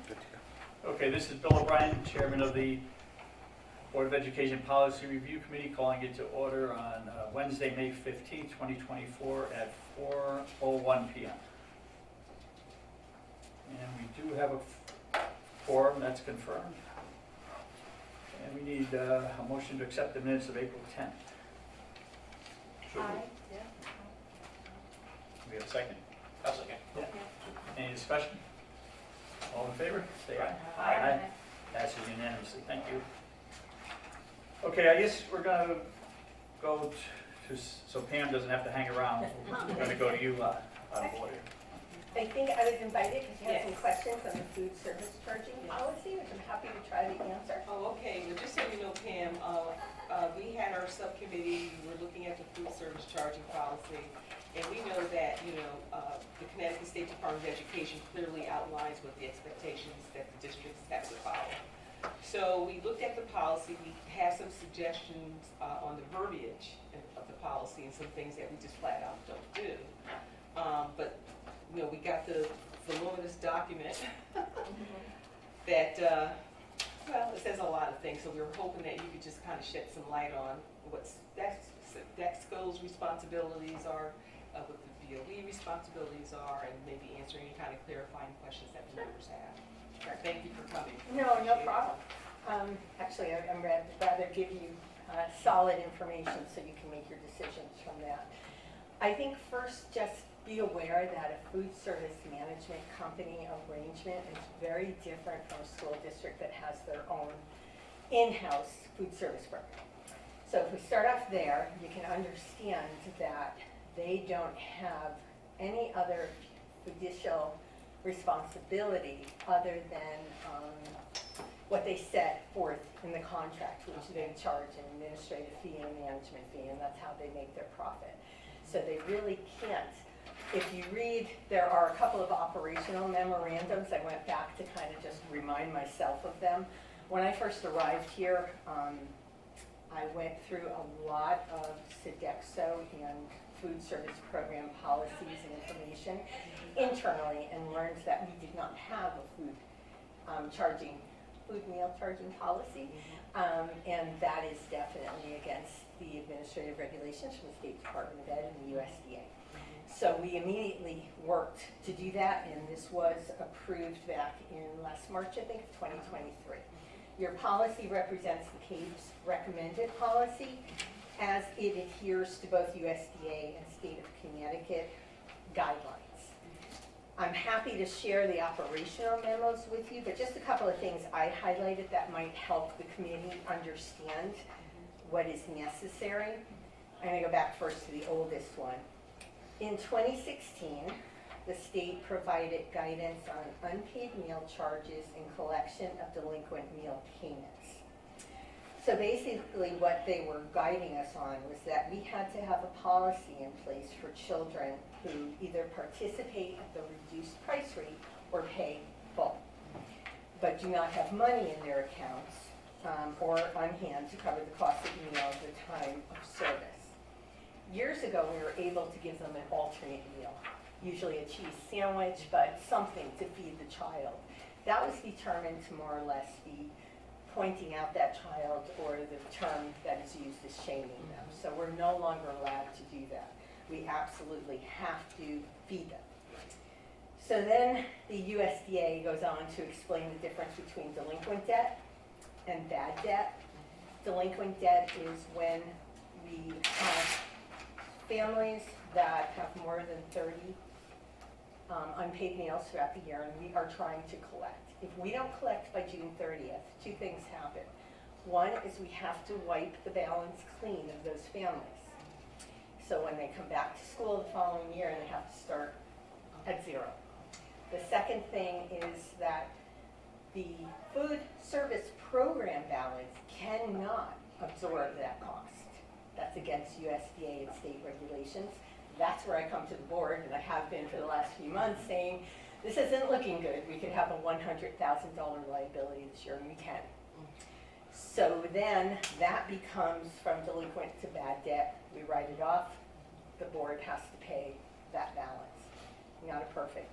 Good to go. Okay, this is Bill O'Brien, Chairman of the Board of Education Policy Review Committee, calling it to order on Wednesday, May 15th, 2024 at 4:01 p.m. And we do have a quorum, that's confirmed. And we need a motion to accept the minutes of April 10th. Aye. Do we have a second? I'll second. Any discussion? All in favor, say aye. Aye. Passes unanimously, thank you. Okay, I guess we're gonna go to, so Pam doesn't have to hang around, we're gonna go to you out of order. I think I was invited because you had some Yes. questions on the food service charging policy, which I'm happy to try to answer. Oh, okay, well, just so you know, Pam, we had our subcommittee, we were looking at the food service charging policy, and we know that, the Connecticut State Department of Education clearly outlines what the expectations that the districts have to follow. So we looked at the policy, we have some suggestions on the verbiage of the policy and some things that we just flat out don't do. But, we got the voluminous document that, well, it says a lot of things, so we were hoping that you could just kind of shed some light on what DEXCO's responsibilities are, what the BOE responsibilities are, and maybe answer any kind of clarifying questions that the members have. Thank you for coming. No Appreciate it. problem. Actually, I'm rather give you solid information so you can make your decisions from that. I think first, just be aware that a food service management company arrangement is very different from a school district that has their own in-house food service program. So if we start off there, you can understand that they don't have any other judicial responsibility other than what they set forth in the contract, which they charge an administrative fee and a management fee, and that's how they make their profit. So they really can't. If you read, there are a couple of operational memorandums. I went back to kind of just remind myself of them. When I first arrived here, I went through a lot of Sodexo and food service program policies and information internally, and learned that we did not have a food meal charging policy, and that is definitely against the administrative regulations from the State Department of Ed and the USDA. So we immediately worked to do that, and this was approved back in last March, I think, of 2023. Your policy represents the CAPE's recommended policy as it adheres to both USDA and State of Connecticut guidelines. I'm happy to share the operational memos with you, but just a couple of things I highlighted that might help the committee understand what is necessary. I'm going to go back first to the oldest one. In 2016, the state provided guidance on unpaid meal charges and collection of delinquent meal payments. So basically what they were guiding us on was that we had to have a policy in place for children who either participate at the reduced price rate or pay full, but do not have money in their accounts or on hand to cover the cost of the meal at the time of service. Years ago, we were able to give them an alternate meal, usually a cheese sandwich, but something to feed the child. That was determined to more or less be pointing out that child, or the term that is used is shaming them. So we're no longer allowed to do that. We absolutely have to feed them. So then the USDA goes on to explain the difference between delinquent debt and bad debt. Delinquent debt is when we have families that have more than 30 unpaid meals throughout the year, and we are trying to collect. If we don't collect by June 30th, two things happen. One is we have to wipe the balance clean of those families. So when they come back to school the following year, they have to start at zero. The second thing is that the food service program balance cannot absorb that cost. That's against USDA and state regulations. That's where I come to the board, and I have been for the last few months, saying, this isn't looking good. We could have a $100,000 liability this year, and we can. So then that becomes from delinquent to bad debt. We write it off. The board has to pay that balance. Not a perfect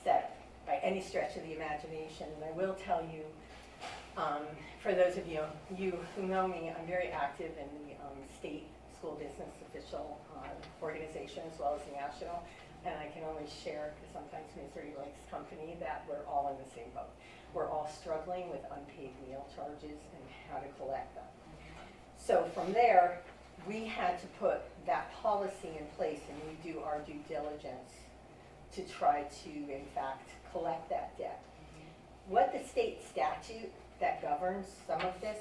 setup. by any stretch of the imagination. And I will tell you, for those of you who know me, I'm very active in the state school business official organization as well as the national. And I can only share, because sometimes misery likes company, that we're all in the same boat. We're all struggling with unpaid meal charges and how to collect them. So from there, we had to put that policy in place, and we do our due diligence to try to, in fact, collect that debt. What the state statute that governs some of this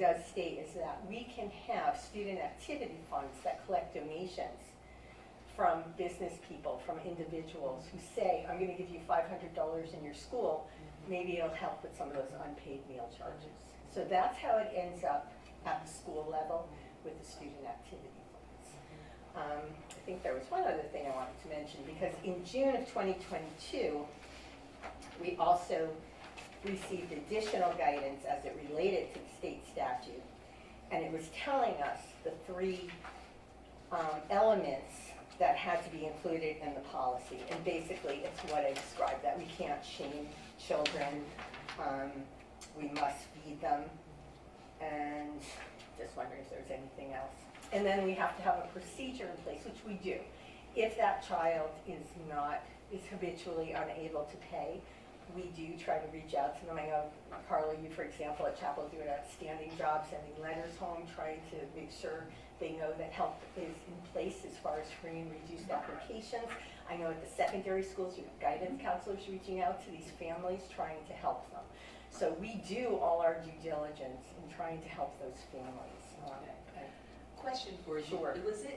does state is that we can have student activity funds that collect donations from business people, from individuals who say, I'm gonna give you $500 in your school, maybe it'll help with some of those unpaid meal charges. So that's how it ends up at the school level with the student activity funds. I think there was one other thing I wanted to mention, because in June of 2022, we also received additional guidance as it related to the state statute, and it was telling us the three elements that had to be included in the policy. And basically, it's what I described, that we can't shame children, we must feed them, and just wondering if there's anything else. And then we have to have a procedure in place, which we do. If that child is habitually unable to pay, we do try to reach out to them. I know, Carla, you, for example, at Chapel do an outstanding job sending letters home, trying to make sure they know that help is in place as far as free and reduced applications. I know at the secondary schools, you have guidance counselors reaching out to these families, trying to help them. So we do all our due diligence in trying to help those families. Question for you. Sure.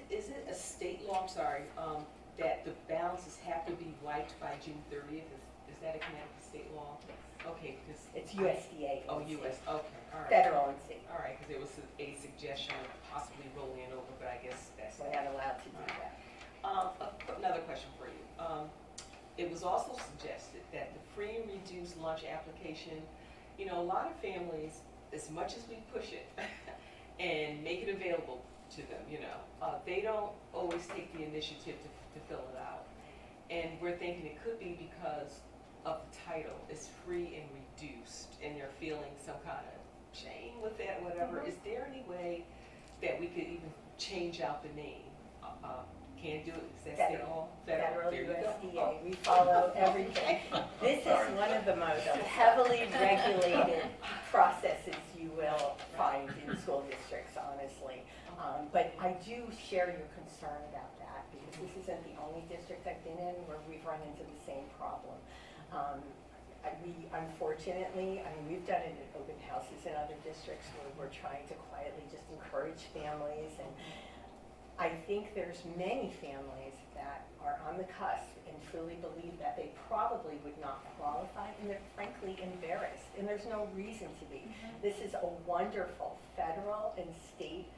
Is it a state law, I'm sorry, that the balances have to be wiped by June 30th? Is that a Connecticut state law? Okay, because. It's USDA. Oh, US, okay, all right. Federal and state. All right, because there was a suggestion of possibly rolling it over, but I guess that's. We're not allowed to do that. Another question for you. It was also suggested that the free and reduced lunch application, you know, a lot of families, as much as we push it and make it available to them, you know, they don't always take the initiative to fill it out. And we're thinking it could be because of the title, it's free and reduced, and they're feeling some kind of shame with that, whatever. Is there any way that we could even change out the name? Can't do it, is that state law? Federal There you go. USDA, we follow everything. This is one of the most heavily regulated processes you will find in school districts, honestly. But I do share your concern about that, because this isn't the only district I've been in where we've run into the same problem. We unfortunately, we've done it at open houses in other districts where we're trying to quietly just encourage families, and I think there's many families that are on the cusp and truly believe that they probably would not qualify, and they're frankly embarrassed, and there's no reason to be. This is a wonderful federal and state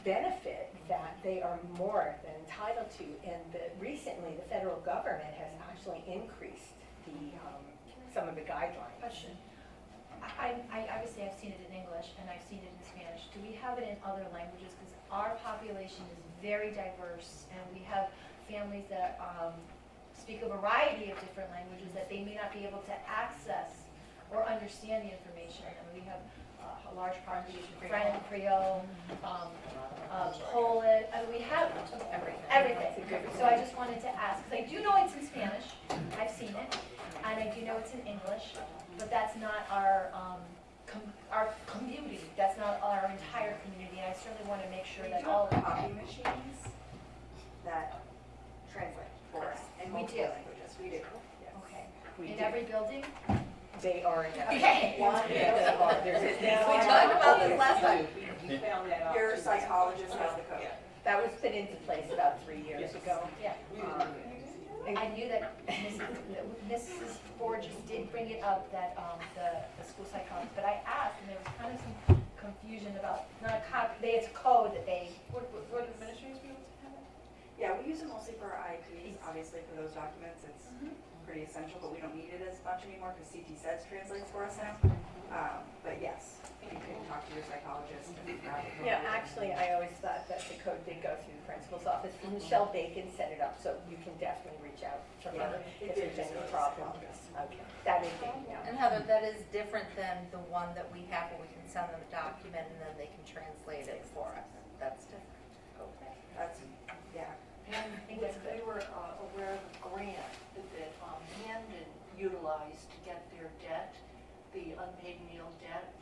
benefit that they are more than entitled to, and recently the federal government has actually increased some of the guidelines. Question. I obviously I've seen it in English and I've seen it in Spanish. Do we have it in other languages? Because our population is very diverse, and we have families that speak a variety of different languages that they may not be able to access or understand the information. I mean, we have a large population, French, Creole, Polish. I mean, we have everything. So I just wanted to ask, because I do know it's in Spanish. I've seen it, and I do know it's in English, but that's not our community. That's not our entire community. And I certainly want to make sure that all. Copy machines that translate for us in We multiple do. languages. We do. Okay. We In do. every building? They are in Okay. We talked about this last time. We found that out. Your too. psychologist has the code. Yeah. That was put into place about 3 years ago. Yeah. And I knew that Mrs. Borges did bring it up, that the school psychologist, but I asked, and there was kind of some confusion about, not a copy, it's a code that they. Would administrators be able to have it? Yeah, we use it mostly for our IEPs, obviously for those documents, it's pretty essential, but we don't need it as much anymore because CT Sets translates for us now. But yes, you can talk to your psychologist and grab it. Yeah, actually, I always thought that the code did go through the principal's office. Michelle Bacon set it up, so you can definitely reach out to her if there's any problem. Okay, that is it, yeah. And Heather, that is different than the one that we have where we can send them a document and then they can translate it for us. That's different. Okay. That's, yeah. And we were aware of a grant that Hamden utilized to get their debt, the unpaid meal debt.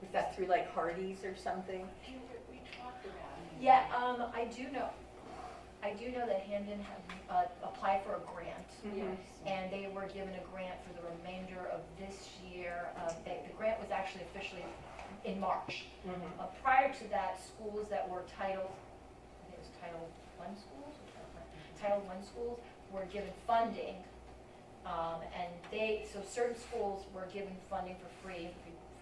Was that through like Hardee's or something? We talked about it. Yeah, I do know that Hamden had applied for a grant. Mhm. And they were given a grant for the remainder of this year. The grant was actually officially in March. Mhm. Prior to that, schools that were Title, I think it was Title I schools, or Title I schools were given funding. So certain schools were given funding for free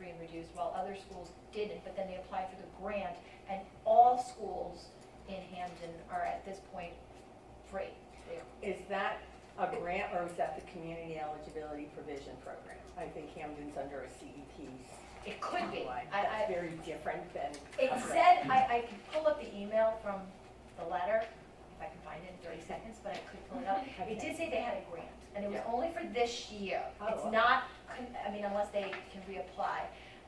and reduced, while other schools didn't, but then they applied for the grant, and all schools in Hampton are at this point free. Is that a grant or is that the community eligibility provision program? I think Camden's under a CEP. It could be. line. I- That's very different than. It a grant. said, I could pull up the email from the letter, if I can find it in 30 seconds, but I could pull it up. It did say they had a grant, and it was only for this year. Oh, It's okay. not, unless they can reapply.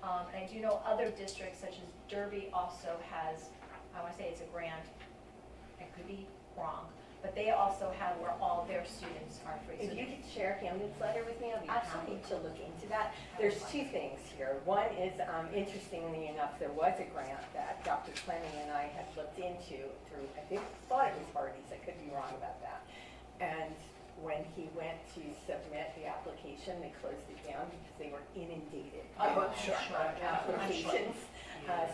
And I do know other districts, such as Derby also has, I want to say it's a grant, I could be wrong, but they also have where all their students are free. If So you could share Camden's letter with me, I'd be happy Absolutely. to look into that. There's two things here. One is, interestingly enough, there was a grant that Dr. Fleming and I had looked into through, thought it was Hardee's, I could be wrong about that. And when he went to submit the application, they closed it down because they were inundated Oh, with sure. applications.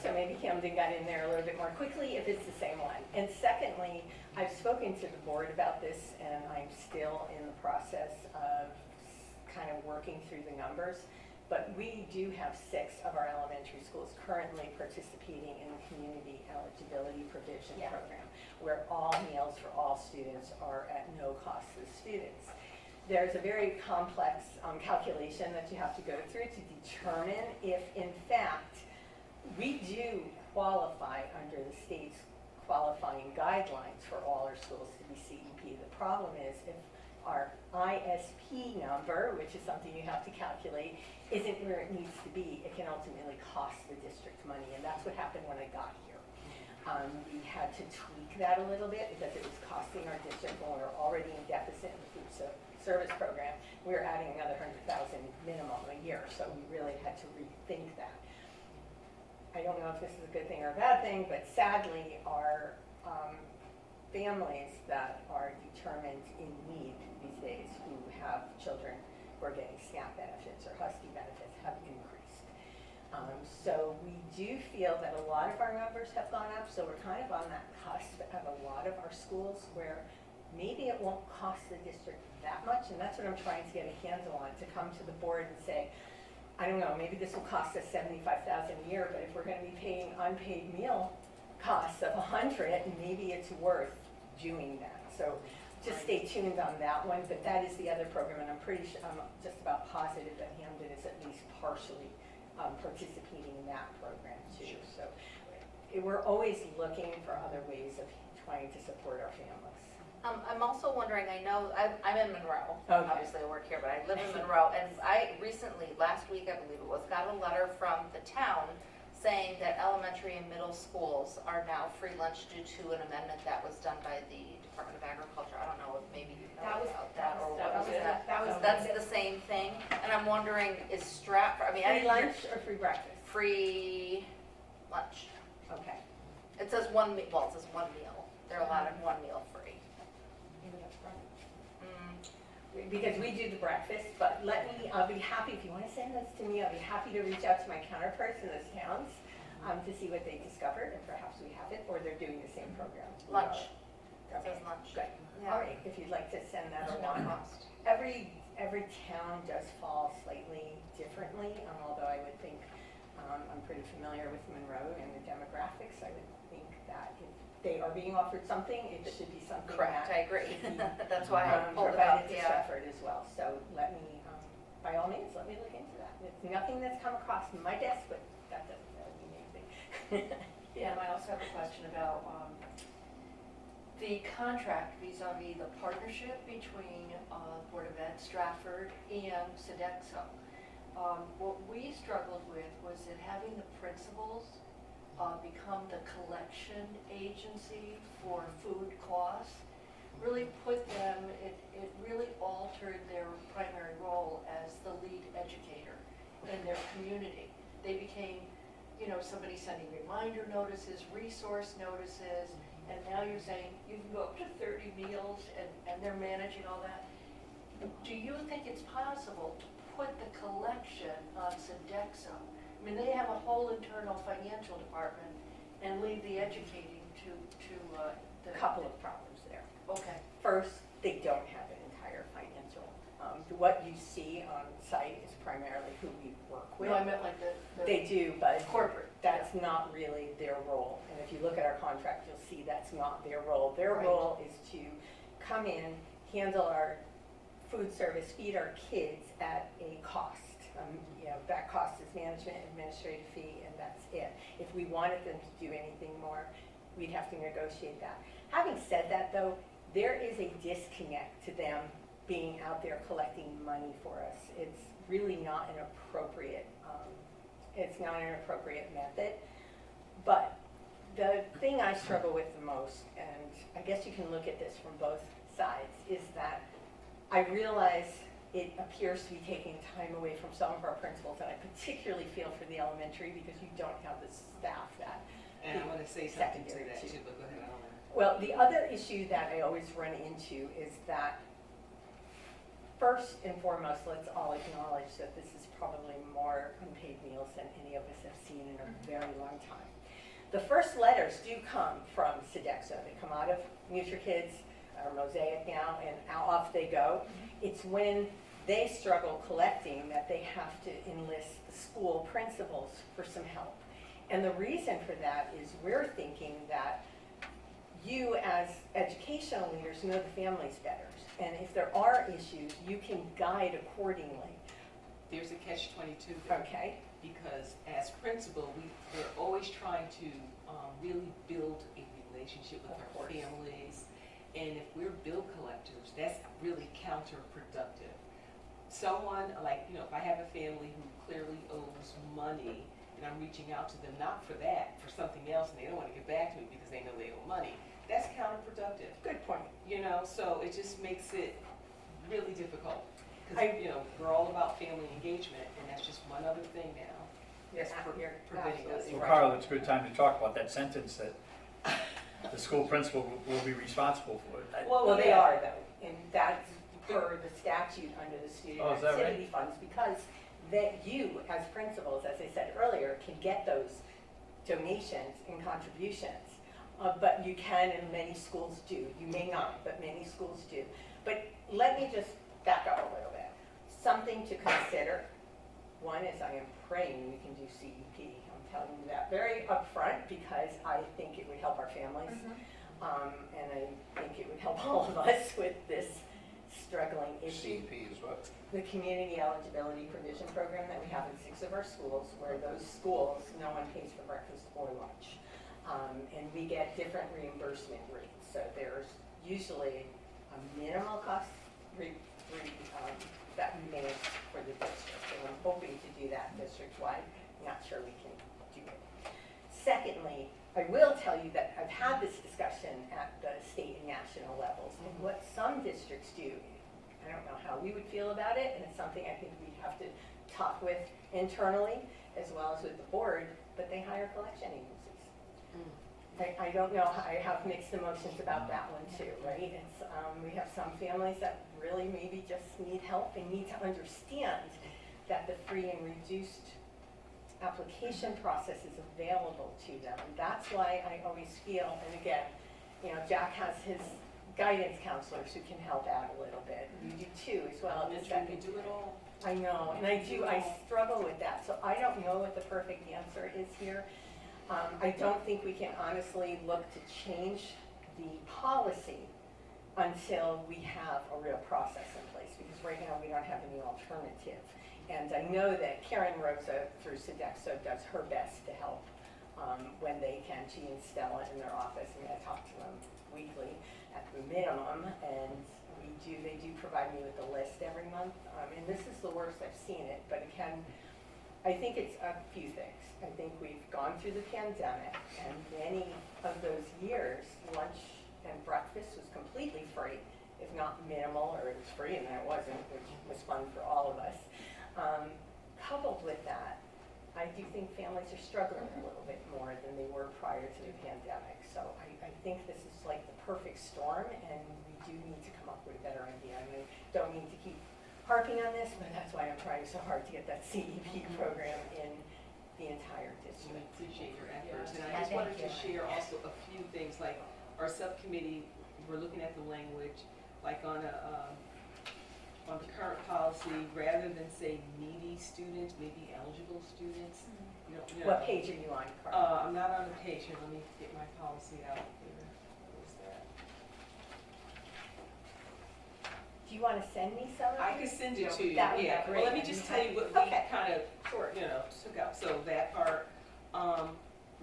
So maybe Camden got in there a little bit more quickly if it's the same one. And secondly, I've spoken to the board about this, and I'm still in the process of kind of working through the numbers. But we do have 6 of our elementary schools currently participating in the community eligibility provision Yeah. program, where all meals for all students are at no cost to the students. There's a very complex calculation that you have to go through to determine if, in fact, we do qualify under the state's qualifying guidelines for all our schools to be CEP. The problem is if our ISP number, which is something you have to calculate, isn't where it needs to be, it can ultimately cost the district money, and that's what happened when I got here. We had to tweak that a little bit because it was costing our district when we were already in deficit in the food service program. We were adding another 100,000 minimum a year, so we really had to rethink that. I don't know if this is a good thing or a bad thing, but sadly, our families that are determined in need these days who have children who are getting SNAP benefits or Husky benefits have increased. So we do feel that a lot of our numbers have gone up, so we're kind of on that cusp of a lot of our schools where maybe it won't cost the district that much, and that's what I'm trying to get a handle on, to come to the board and say, I don't know, maybe this will cost us $75,000 a year, but if we're going to be paying unpaid meal costs of $100, maybe it's worth doing that. So just stay tuned on that one, but that is the other program, and I'm just about positive that Hamden is at least partially participating in that program too. So we're always looking for other ways of trying to support our families. I'm also wondering, I know, I'm in Monroe, Okay. obviously I work here, but I live in Monroe, and I recently, last week I believe it was, got a letter from the town saying that elementary and middle schools are now free lunch due to an amendment that was done by the Department of Agriculture. I don't know if maybe you know about that, or what was that? That's the same thing, and I'm wondering, is Stratford, Free lunch or free breakfast? free lunch? Okay. It says one meal, well, it says one meal, they're allowed one meal free. Because we do the breakfast, but I'll be happy, if you want to send those to me, I'll be happy to reach out to my counterparts in those towns to see what they discovered, and perhaps we have it, or they're doing the same program. Lunch. It Okay, says lunch. good. Yeah. All right, if you'd like to send that There's no along. cost. Every town does fall slightly differently, although I would think, I'm pretty familiar with Monroe and the demographics, I would think that if they are being offered something, it should be something Correct, that I agree. should be, That's why I pulled it up, provided to yeah. Stratford as well, so let me, by all means, let me look into that. It's nothing that's come across my desk, but that doesn't really mean anything. Yeah, and I also have a question about the contract vis-à-vis the partnership between Board of Ed, Stratford, and Sodexo. What we struggled with was that having the principals become the collection agency for food costs really put them, it really altered their primary role as the lead educator in their community. They became, you know, somebody sending reminder notices, resource notices, and now you're saying you can go up to 30 meals and they're managing all that. Do you think it's possible to put the collection on Sodexo? I mean, they have a whole internal financial department and leave the educating to the. Couple of problems there. Okay. First, they don't have an entire financial. What you see on site is primarily who we work with. No, I meant like the They do, but corporate. that's not really their role. And if you look at our contract, you'll see that's not their role. Their Right. role is to come in, handle our food service, feed our kids at a cost. You know, that cost is management, administrative fee, and that's it. If we wanted them to do anything more, we'd have to negotiate that. Having said that, though, there is a disconnect to them being out there collecting money for us. It's really not an appropriate, method. But the thing I struggle with the most, and I guess you can look at this from both sides, is that I realize it appears to be taking time away from some of our principals, and I particularly feel for the elementary because you don't have the staff that. And I want to say something to Secondary that too. too, but go ahead, I don't want to. Well, the other issue that I always run into is that, first and foremost, let's all acknowledge that this is probably more unpaid meals than any of us have seen in a very long time. The first letters do come from Sodexo. They come out of NutriKids or Mosaic now, and off they go. It's when they struggle collecting that they have to enlist the school principals for some help. And the reason for that is we're thinking that you as educational leaders know the families better. And if there are issues, you can guide accordingly, There's a catch-22 there. okay? Because as principal, we're always trying to really build a relationship with Of our course. families. And if we're bill collectors, that's really counterproductive. Someone, like, you know, if I have a family who clearly owes money, and I'm reaching out to them, not for that, for something else, and they don't want to get back to me because they know they owe money, that's counterproductive. Good point. You know, so it just makes it really difficult. Because, I- you know, we're all about family engagement, and that's just one other thing now. You're That's you're preventing us. absolutely Well, right. Carl, it's a good time to talk about that sentence that the school principal will be responsible for it. Well, they are though, and that's per the statute under the student Oh, is that right? activity funds, because that you, as principals, as I said earlier, can get those donations and contributions. But you can, and many schools do. You may not, but many schools do. But let me just back up a little bit. Something to consider. One is I am praying we can do CEP. I'm telling you that very upfront because I think it would help our families. And I think it would help all of us with this struggling issue. CEP is what? The Community Eligibility Provision Program that we have in 6 of our schools, where those schools, no one pays for breakfast or lunch. And we get different reimbursement rates. So there's usually a minimal cost that we manage for the district. And I'm hoping to do that district-wide. Not sure we can do it. Secondly, I will tell you that I've had this discussion at the state and national levels. And what some districts do, I don't know how we would feel about it, and it's something I think we'd have to talk with internally as well as with the board, but they hire collection agencies. I don't know, I have mixed emotions about that one too, right? It's, we have some families that really maybe just need help and need to understand that the free and reduced application process is available to them. And that's why I always feel, and again, you know, Jack has his guidance counselors who can help out a little bit. You do too, as well. Elementary, we do it all. I know, and I struggle with that, so I don't know what the perfect answer is here. I don't think we can honestly look to change the policy until we have a real process in place, because right now we don't have any alternative. And I know that Karen Rosa through Sodexo does her best to help when they can. She and Stella in their office, I mean, I talk to them weekly at the minimum, and they do provide me with a list every month. And this is the worst I've seen it, but again, I think it's a few things. I think we've gone through the pandemic, and many of those years, lunch and breakfast was completely free, if not minimal, or it was free and then it wasn't, which was fun for all of us. Coupled with that, I do think families are struggling a little bit more than they were prior to the pandemic. So I think this is like the perfect storm, and we do need to come up with a better idea. I mean, don't mean to keep harping on this, but that's why I'm trying so hard to get that CEP program in the entire I district. appreciate your efforts, and Yeah, I just thank wanted to you. share also a few things, like our subcommittee, we're looking at the language, like on the current policy, rather than say needy students, maybe eligible students. You know, What page are you on, Carl? I'm not on the page here, let me get my policy out here. Where's that? Do you want to send me some of I these? can send it to you, That would be yeah. great. Well, let me just tell you what we Okay. kind of, Sure. took out. So that part,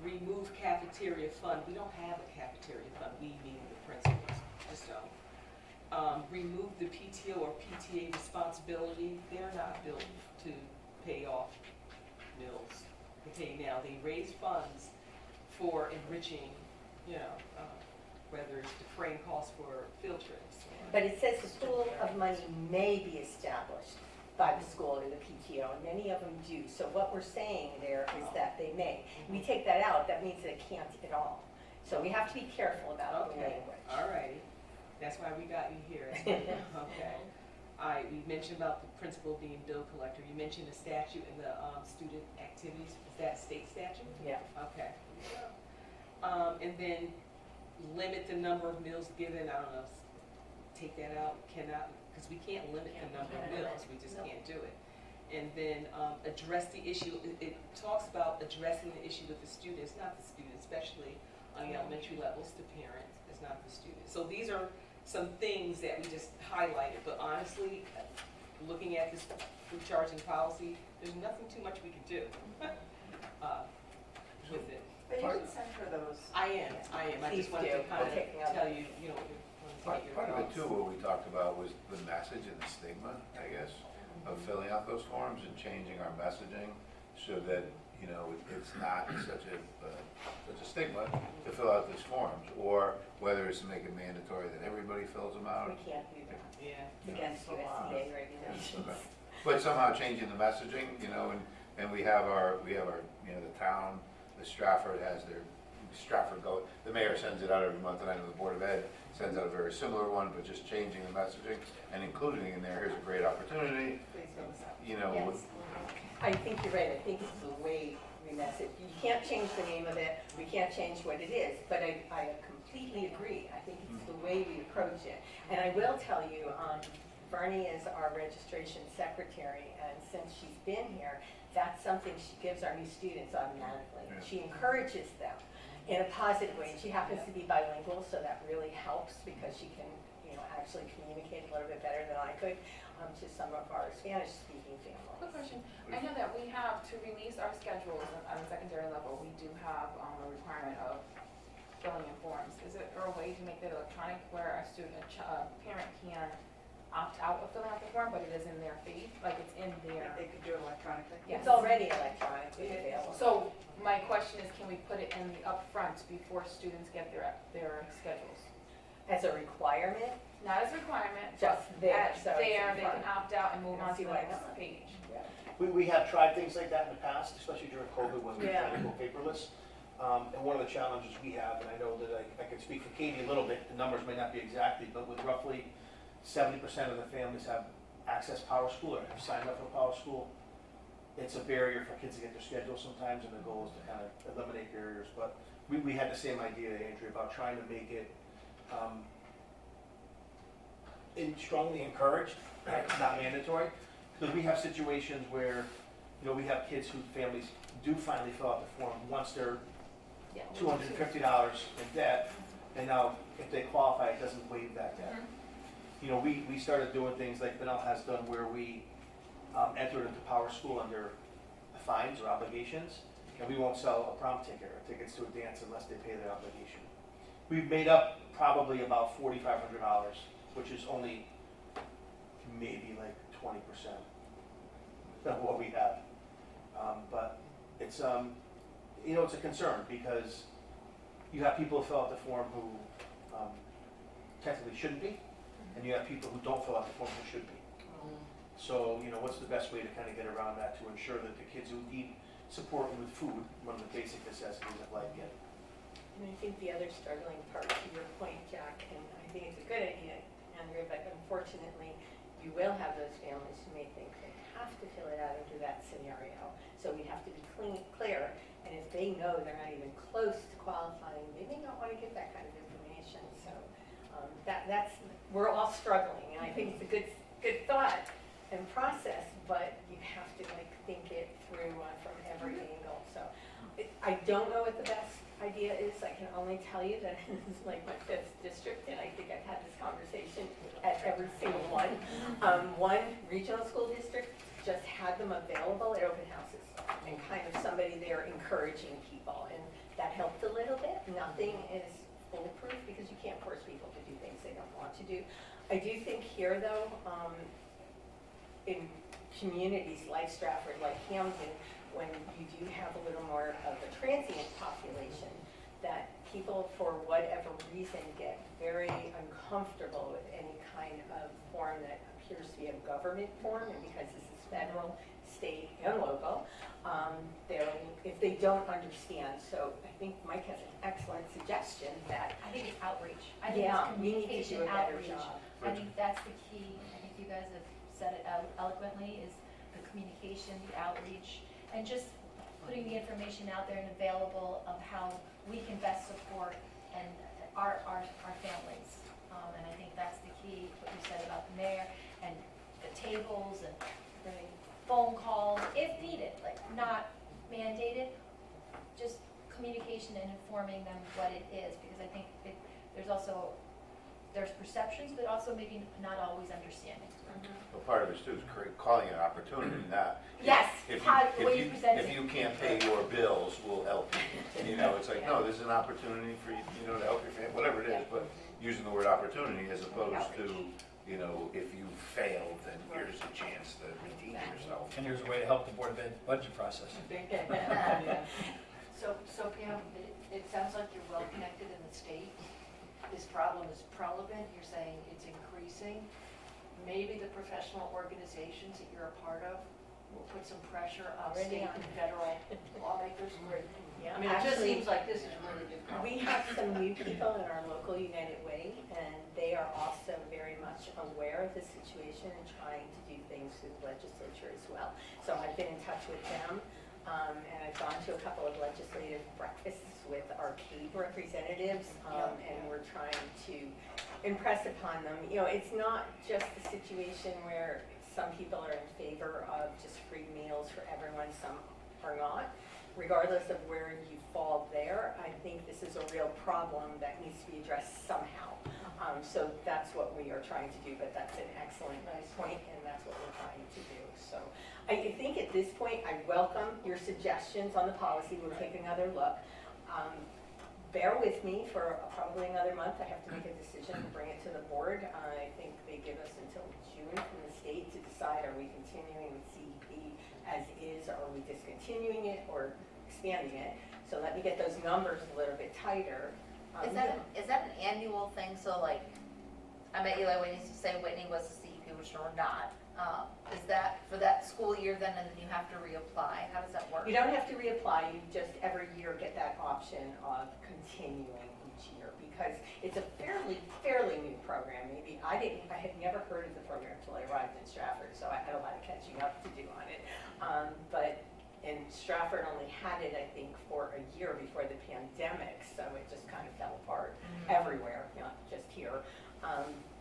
remove cafeteria fund. We don't have a cafeteria fund, we meaning the principals, just don't. Remove the PTO or PTA responsibility. They're not billed to pay off mills. They pay now. They raise funds for enriching, whether it's defraying costs for field trips. But it says the pool of money may be established by the school or the PTO, and many of them do. So what we're saying there is that they may. We take that out, that means they can't at all. So we have to be careful about the Okay, language. all righty. That's why we got you here. Okay. We mentioned about the principal being bill collector. You mentioned the statute and the student activities. Is that state statute? Yeah. Okay. And then limit the number of meals given. I don't know, take that out, cannot, because we can't limit the number of meals. We just can't do it. And then address the issue. It talks about addressing the issue with the students, not the students, especially on the elementary levels, the parents. It's not the students. So these are some things that we just highlighted, but honestly, looking at this food charging policy, there's nothing too much we can do with it. But you can send her those. I am. I Please just wanted do. to kind We'll take of note. tell you, wanted to Part get your part of it thoughts. too, what we talked about was the message and the stigma, I guess, of filling out those forms and changing our messaging so that, it's not such a stigma to fill out these forms, or whether it's to make it mandatory that everybody fills them out. We can't do that. Yeah. It's against USDA regulations. Okay. But somehow changing the messaging, and we have our, the town, the Stratford has their the mayor sends it out every month, and I know the Board of Ed sends out a very similar one, but just changing the messaging and including in there, here's a great opportunity, Please fill this out. Yes. I think you're right. I think it's the way we mess it. You can't change the name of it. We can't change what it is. But I completely agree. I think it's the way we approach it. And I will tell you, Bernie is our registration secretary, and since she's been here, that's something she gives our new students automatically. Yeah. She encourages them in a positive way. And she happens to be bilingual, so that really helps because she can, actually communicate a little bit better than I could to some of our Spanish-speaking families. Quick question. I know that we have to release our schedules on the secondary level. We do have a requirement of filling in forms. Is there a way to make that electronic where a parent can opt out of filling out the form, but it is in their feed, like it's in their? They could do it electronically. Yes. It's already electronically available. So my question is, can we put it in the upfront before students get their schedules? As a requirement, Not as a requirement, just there, at so it's there, in they can front. opt out and move on to See the why next not? page. We have tried things like that in the past, especially during COVID when we Yeah. tried to go paperless. And one of the challenges we have, and I know that I can speak for Katie a little bit, the numbers may not be exactly, but with roughly 70% of the families have access Power School or have signed up for Power School, it's a barrier for kids to get their schedule sometimes, and the goal is to kind of eliminate barriers. But we had the same idea, Andrea, about trying to make it strongly encouraged, not mandatory, because we have situations where, we have kids whose families do finally fill out the form once they're $250 in debt, and now if they qualify, it doesn't waive that debt. You know, we started doing things like Vanel has done where we entered into Power School under fines or obligations, and we won't sell a prom ticket or tickets to a dance unless they pay their obligation. We've made up probably about $4,500, which is only maybe like 20% of what we have. But it's, you know, it's a concern because you have people who fill out the form who technically shouldn't be, and you have people who don't fill out the form who should be. So, you know, what's the best way to kind of get around that to ensure that the kids who need support with food, one of the basic necessities of life, get it? And I think the other struggling part, to your point, Jack, and I think it's a good idea, Andrea, but unfortunately, you will have those families who may think they have to fill it out under that scenario. So we have to be clear, and if they know they're not even close to qualifying, they may not want to give that kind of information. So that's, we're all struggling, and I think it's a good thought and process, but you have to like think it through from every angle. So I don't know what the best idea is. I can only tell you that this is like my 5th district, and I think I've had this conversation at every single one. One regional school district just had them available at open houses, and kind of somebody there encouraging people, and that helped a little bit. Nothing is foolproof because you can't force people to do things they don't want to do. I do think here, though, in communities like Stratford, like Camden, when you do have a little more of a transient population, that people, for whatever reason, get very uncomfortable with any kind of form that appears to be a government form, and because this is federal, state, and local, if they don't understand. So I think Mike has an excellent suggestion that, I think it's outreach. I think yeah, it's we need to do communication a better outreach. job. I think that's the key. I think you guys have said it eloquently, is the communication, the outreach, and just putting the information out there and available of how we can best support and our families. And I think that's the key, what you said about the mayor and the tables and phone calls, if needed, like not mandated, just communication and informing them what it is, because I think there's perceptions, but also maybe not always understanding. Well, part of it too is calling it an opportunity, not. Yes, If how- the way you present if it. you can't pay your bills, we'll help you. You know, it's like, no, this is an opportunity for you, you know, to help your family, whatever it is, but using the word opportunity as opposed to, you know, if you failed, then here's a chance to redeem yourself. And here's a way to help the Board of Ed budget process. So Pam, it sounds like you're well connected in the state. This problem is prevalent, you're saying it's increasing. Maybe the professional organizations that you're a part of will put some pressure on Already state on. and federal lawmakers. Yeah, I mean, it just actually, seems like this is a really big problem. we have some new people in our local United Way, and they are also very much aware of the situation and trying to do things through the legislature as well. So I've been in touch with them, and I've gone to a couple of legislative breakfasts with our CABE representatives, and we're trying to impress upon them. You know, it's not just a situation where some people are in favor of just free meals for everyone, some are not. Regardless of where you fall there, I think this is a real problem that needs to be addressed somehow. So that's what we are trying to do, but that's an excellent point, and that's what we're trying to do. So I think at this point, I welcome your suggestions on the policy. We'll take another look. Bear with me for probably another month. I have to make a decision and bring it to the board. I think they give us until June from the state to decide, are we continuing with CEP as is, or are we discontinuing it or expanding it? So let me get those numbers a little bit tighter. Is that an annual thing? So like, I met Eli Whitney to say Whitney was a CEP, which we're not. Is that for that school year then, and then you have to reapply? How does that work? You don't have to reapply, you just every year get that option of continuing each year, because it's a fairly new program. Maybe I had never heard of the program until I arrived in Stratford, so I had a lot of catching up to do on it. And Stratford only had it, I think, for a year before the pandemic, so it just kind of fell apart everywhere, not just here.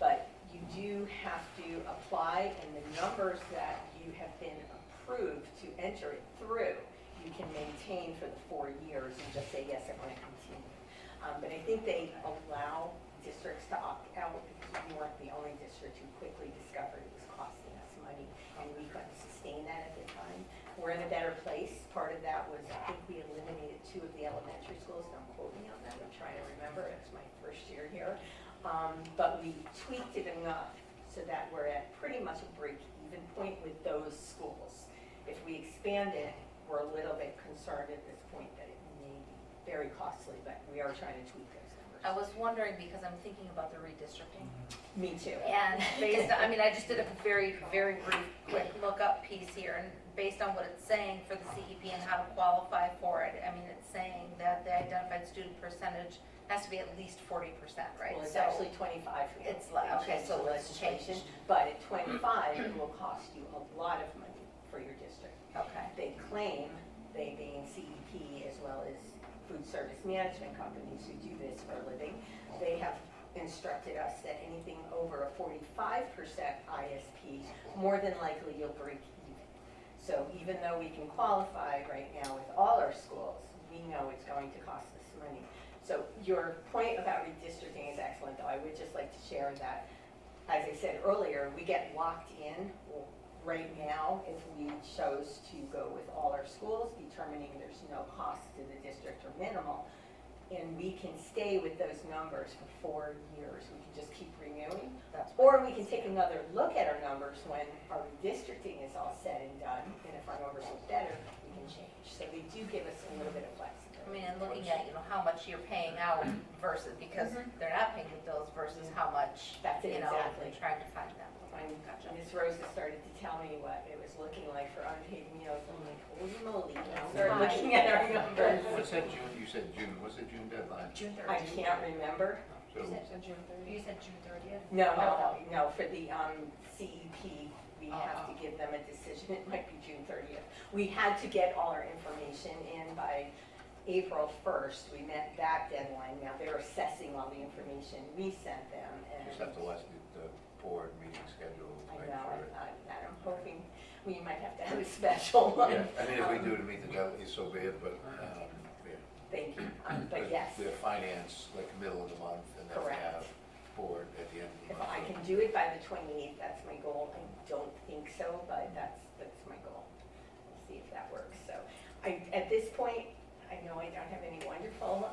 But you do have to apply, and the numbers that you have been approved to enter it through, you can maintain for the 4 years and just say, yes, I want to continue. But I think they allow districts to opt out because we weren't the only district who quickly discovered it was costing us money and we couldn't sustain that at the time. We're in a better place. Part of that was, I think we eliminated 2 of the elementary schools. Don't quote me on that. I'm trying to remember. It's my first year here. But we tweaked it enough so that we're at pretty much a break-even point with those schools. If we expand it, we're a little bit concerned at this point that it may be very costly, but we are trying to tweak those numbers. I was wondering because I'm thinking about the redistricting. Me too. And based on, I mean, I just did a very, very brief, quick look-up piece here, and based on what it's saying for the CEP and how to qualify for it, I mean, it's saying that the identified student percentage has to be at least 40%, right? Well, it's So actually 25. it's like, okay, so it's legislation, changed. but at 25, it will cost you a lot of money for your district. Okay. They claim, they being CEP as well as food service management companies who do this for a living, they have instructed us that anything over a 45% ISP, more than likely you'll break even. So even though we can qualify right now with all our schools, we know it's going to cost us money. So your point about redistricting is excellent, though. I would just like to share that, as I said earlier, we get locked in right now if we chose to go with all our schools, determining there's no cost to the district or minimal. And we can stay with those numbers for 4 years. We can just keep renewing. Or we can take another look at our numbers when our redistricting is all said and done. And if our numbers look better, we can change. So they do give us a little bit of flexibility. I mean, and looking at, you know, how much you're paying out versus, because they're not paying the bills versus how much, That's it, you know, exactly. they're trying to find that. Gotcha. Ms. Rosa started to tell me what it was looking like for unpaid meals. I'm like, holy moly. Start looking at our numbers. What's that June, you said June, what's the June deadline? June I 30th. can't remember. So, You said June 30th? No, for the CEP, we have to give them a decision. It might be June 30th. We had to get all our information in by April 1st. We met that deadline. Now they're assessing all the information we sent them. And just have to let the board meeting schedule. I make know, sure. and I'm hoping we might have to have a special one. Yeah, I mean, if we do to meet the deadline, so be it, but, yeah. Thank you. But yes, We have finance like middle of the month, and then we Correct. have board at the end of the if month. I can do it by the 28th, that's my goal. I don't think so, but that's my goal. We'll see if that works. So at this point, I know I don't have any wonderful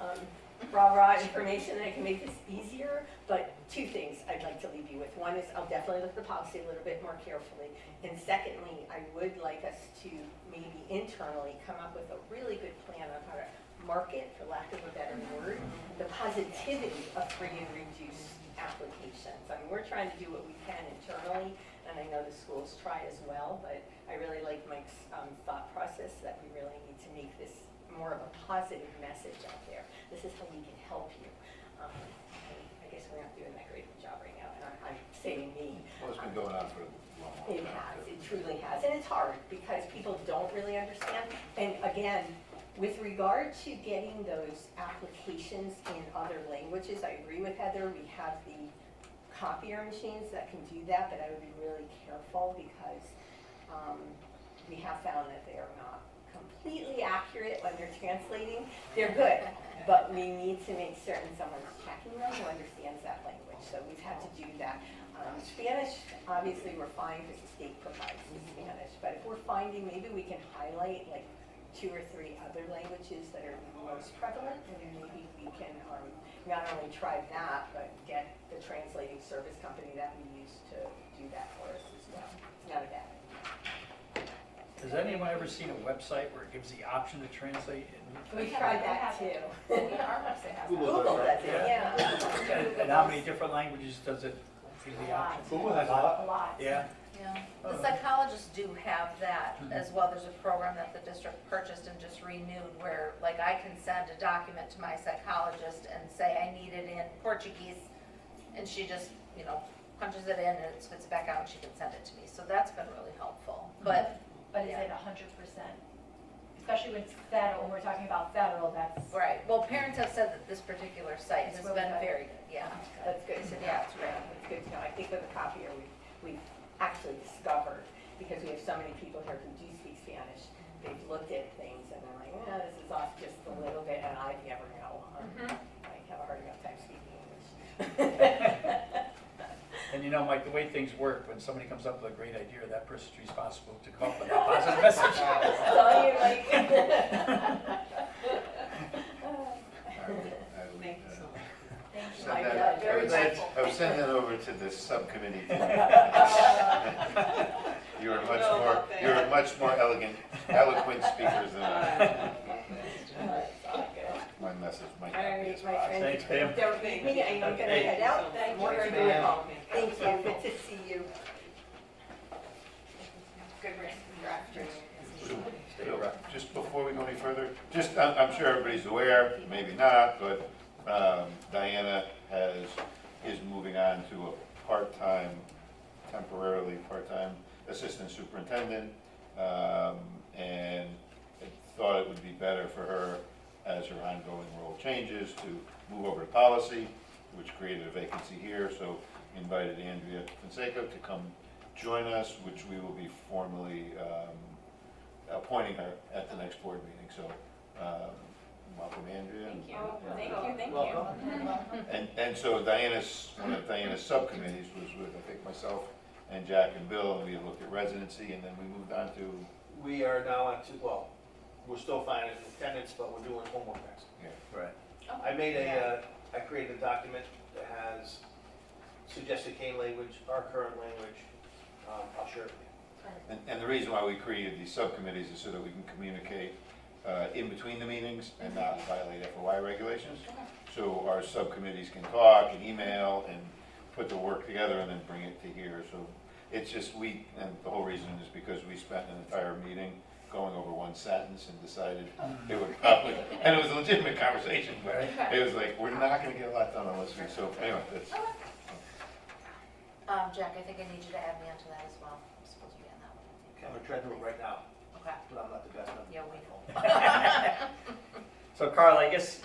rah-rah information that can make this easier, but 2 things I'd like to leave you with. One is I'll definitely look at the policy a little bit more carefully. And secondly, I would like us to maybe internally come up with a really good plan on how to market, for lack of a better word, the positivity of free and reduced applications. I mean, we're trying to do what we can internally, and I know the schools try as well, but I really like Mike's thought process that we really need to make this more of a positive message out there. This is how we can help you. I guess we're not doing that great of a job right now, and I'm saying me. Well, it's been going on for a long time. It has, it truly has, and it's hard because people don't really understand. And again, with regard to getting those applications in other languages, I agree with Heather, we have the copier machines that can do that, but I would be really careful because we have found that they are not completely accurate when they're translating. They're good, but we need to make certain someone's checking them who understands that language, so we've had to do that. Spanish, obviously, we're fine because the state provides the Spanish, but if we're finding, maybe we can highlight like 2 or 3 other languages that are most prevalent, and maybe we can not only try that, but get the translating service company that we use to do that for us as well. It's not a bad idea. Has anyone ever seen a website where it gives the option to translate? We've tried that too. Our website has that. Google does it, Yeah. yeah. And how many different languages does it give the option? Google has a lot. A lot. Yeah. Yeah, the psychologists do have that as well. There's a program that the district purchased and just renewed where, like, I can send a document to my psychologist and say I need it in Portuguese, and she just, you know, punches it in and it spits it back out and she can send it to me. So that's been really helpful. But But is Yeah. it 100%? Especially when it's federal, when we're talking about federal, that's. right, well, parents have said that this particular site It's has really been good. very good. Yeah. That's good. They said, yeah, it's great. It's good to know. I think with the copier, we've actually discovered, because we have so many people here who do speak Spanish, they've looked at things and they're like, this is off just a little bit, and I never know. I have a hard enough time speaking English. And you know, Mike, the way things work, when somebody comes up with a great idea, that person's responsible to come up with that positive message. It's all you, Mike. Thank you so much. Thank you, Send Mike, that- very helpful. I would send that over to the subcommittee. You're I don't know about that. you're much more eloquent speakers than I. My message might All not be right, as my positive. friend. Thanks, Pam. Don't leave me, I'm gonna head out. Thank you. More to do Thank at you. home. Thank you, good to see you. Good draft. So, just before we go any further, just, I'm sure everybody's aware, maybe not, but Diana is moving on to a part-time, temporarily part-time assistant superintendent, and I thought it would be better for her as her ongoing role changes to move over to policy, which created a vacancy here, so invited Andrea Fonseca to come join us, which we will be formally appointing her at the next board meeting, so welcome Andrea. Thank you. Thank you, thank you. Welcome. And so one of Diana's subcommittees was with, I think, myself and Jack and Bill, and we had looked at residency, and then we moved on to, We are now on to, well, we're still finding attendance, but we're doing homework next. Right. I made I created a document that has suggested cane language, our current language. I'll share it with you. and the reason why we created these subcommittees is so that we can communicate in between the meetings and not violate FOI regulations. So our subcommittees can talk and email and put the work together and then bring it to here. So it's just and the whole reason is because we spent an entire meeting going over one sentence and decided it would probably, and it was a legitimate conversation, but it was like, we're not gonna get a lot done unless we, so anyway, that's. Jack, I think I need you to add me onto that as well. I'm supposed to be on that one, I I'm gonna try to do it right now, think. Okay. but I'm not the best. Yeah, we know. So Carl, I guess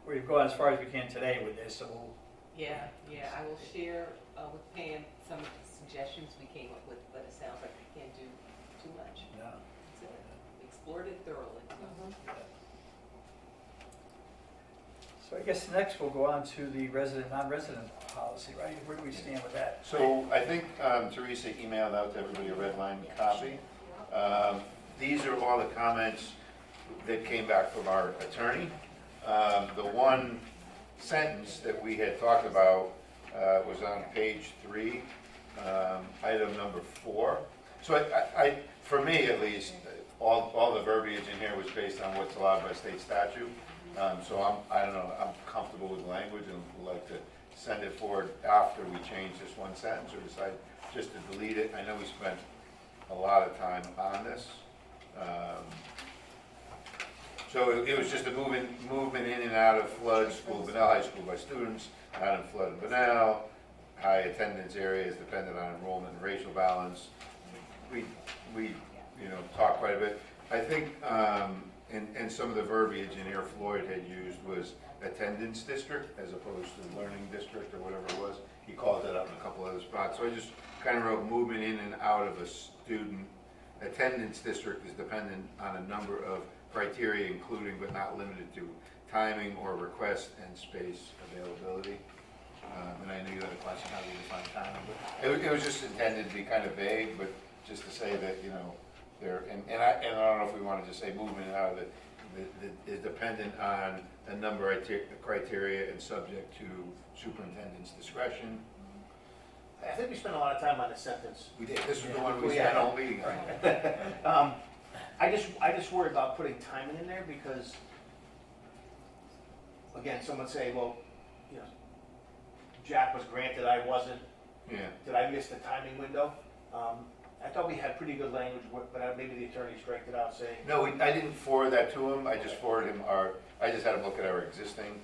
we've gone as far as we can today with this, so we'll Yeah, I will share with Pam some of the suggestions we came up with, but it sounds like we can't do too much. yeah. So, explored it thoroughly. So I guess next we'll go on to the resident, non-resident policy, right? Where do we stand with that? So I think Teresa emailed out to everybody a red line copy. These are all the comments that came back from our attorney. The one sentence that we had talked about was on page 3, item number 4. So I, for me at least, all the verbiage in here was based on what's allowed by state statute. So I don't know, I'm comfortable with the language and would like to send it forward after we change this one sentence or decide just to delete it. I know we spent a lot of time on this. So it was just a movement in and out of flood school, Bunnell High School by students, not in flood in Bunnell. High attendance areas dependent on enrollment and racial balance. We talked quite a bit. I think, and some of the verbiage in here Floyd had used was attendance district as opposed to learning district or whatever it was. He called that out in a couple other spots. So I just kind of wrote movement in and out of a student. Attendance district is dependent on a number of criteria, including but not limited to timing or request and space availability. And I know you had a question how do you define timing, but it was just intended to be kind of vague, but just to say that, there, and I don't know if we want to just say movement out of it, is dependent on a number of criteria and subject to superintendent's discretion. I think we spent a lot of time on this sentence. We did, this was the one we Yeah. spent all meeting on. I just worry about putting timing in there because, again, someone say, well, Jack was granted, I wasn't. Yeah. Did I miss the timing window? I thought we had pretty good language, but maybe the attorney striked it out saying. No, I didn't forward that to him, I just forwarded him I just had him look at our existing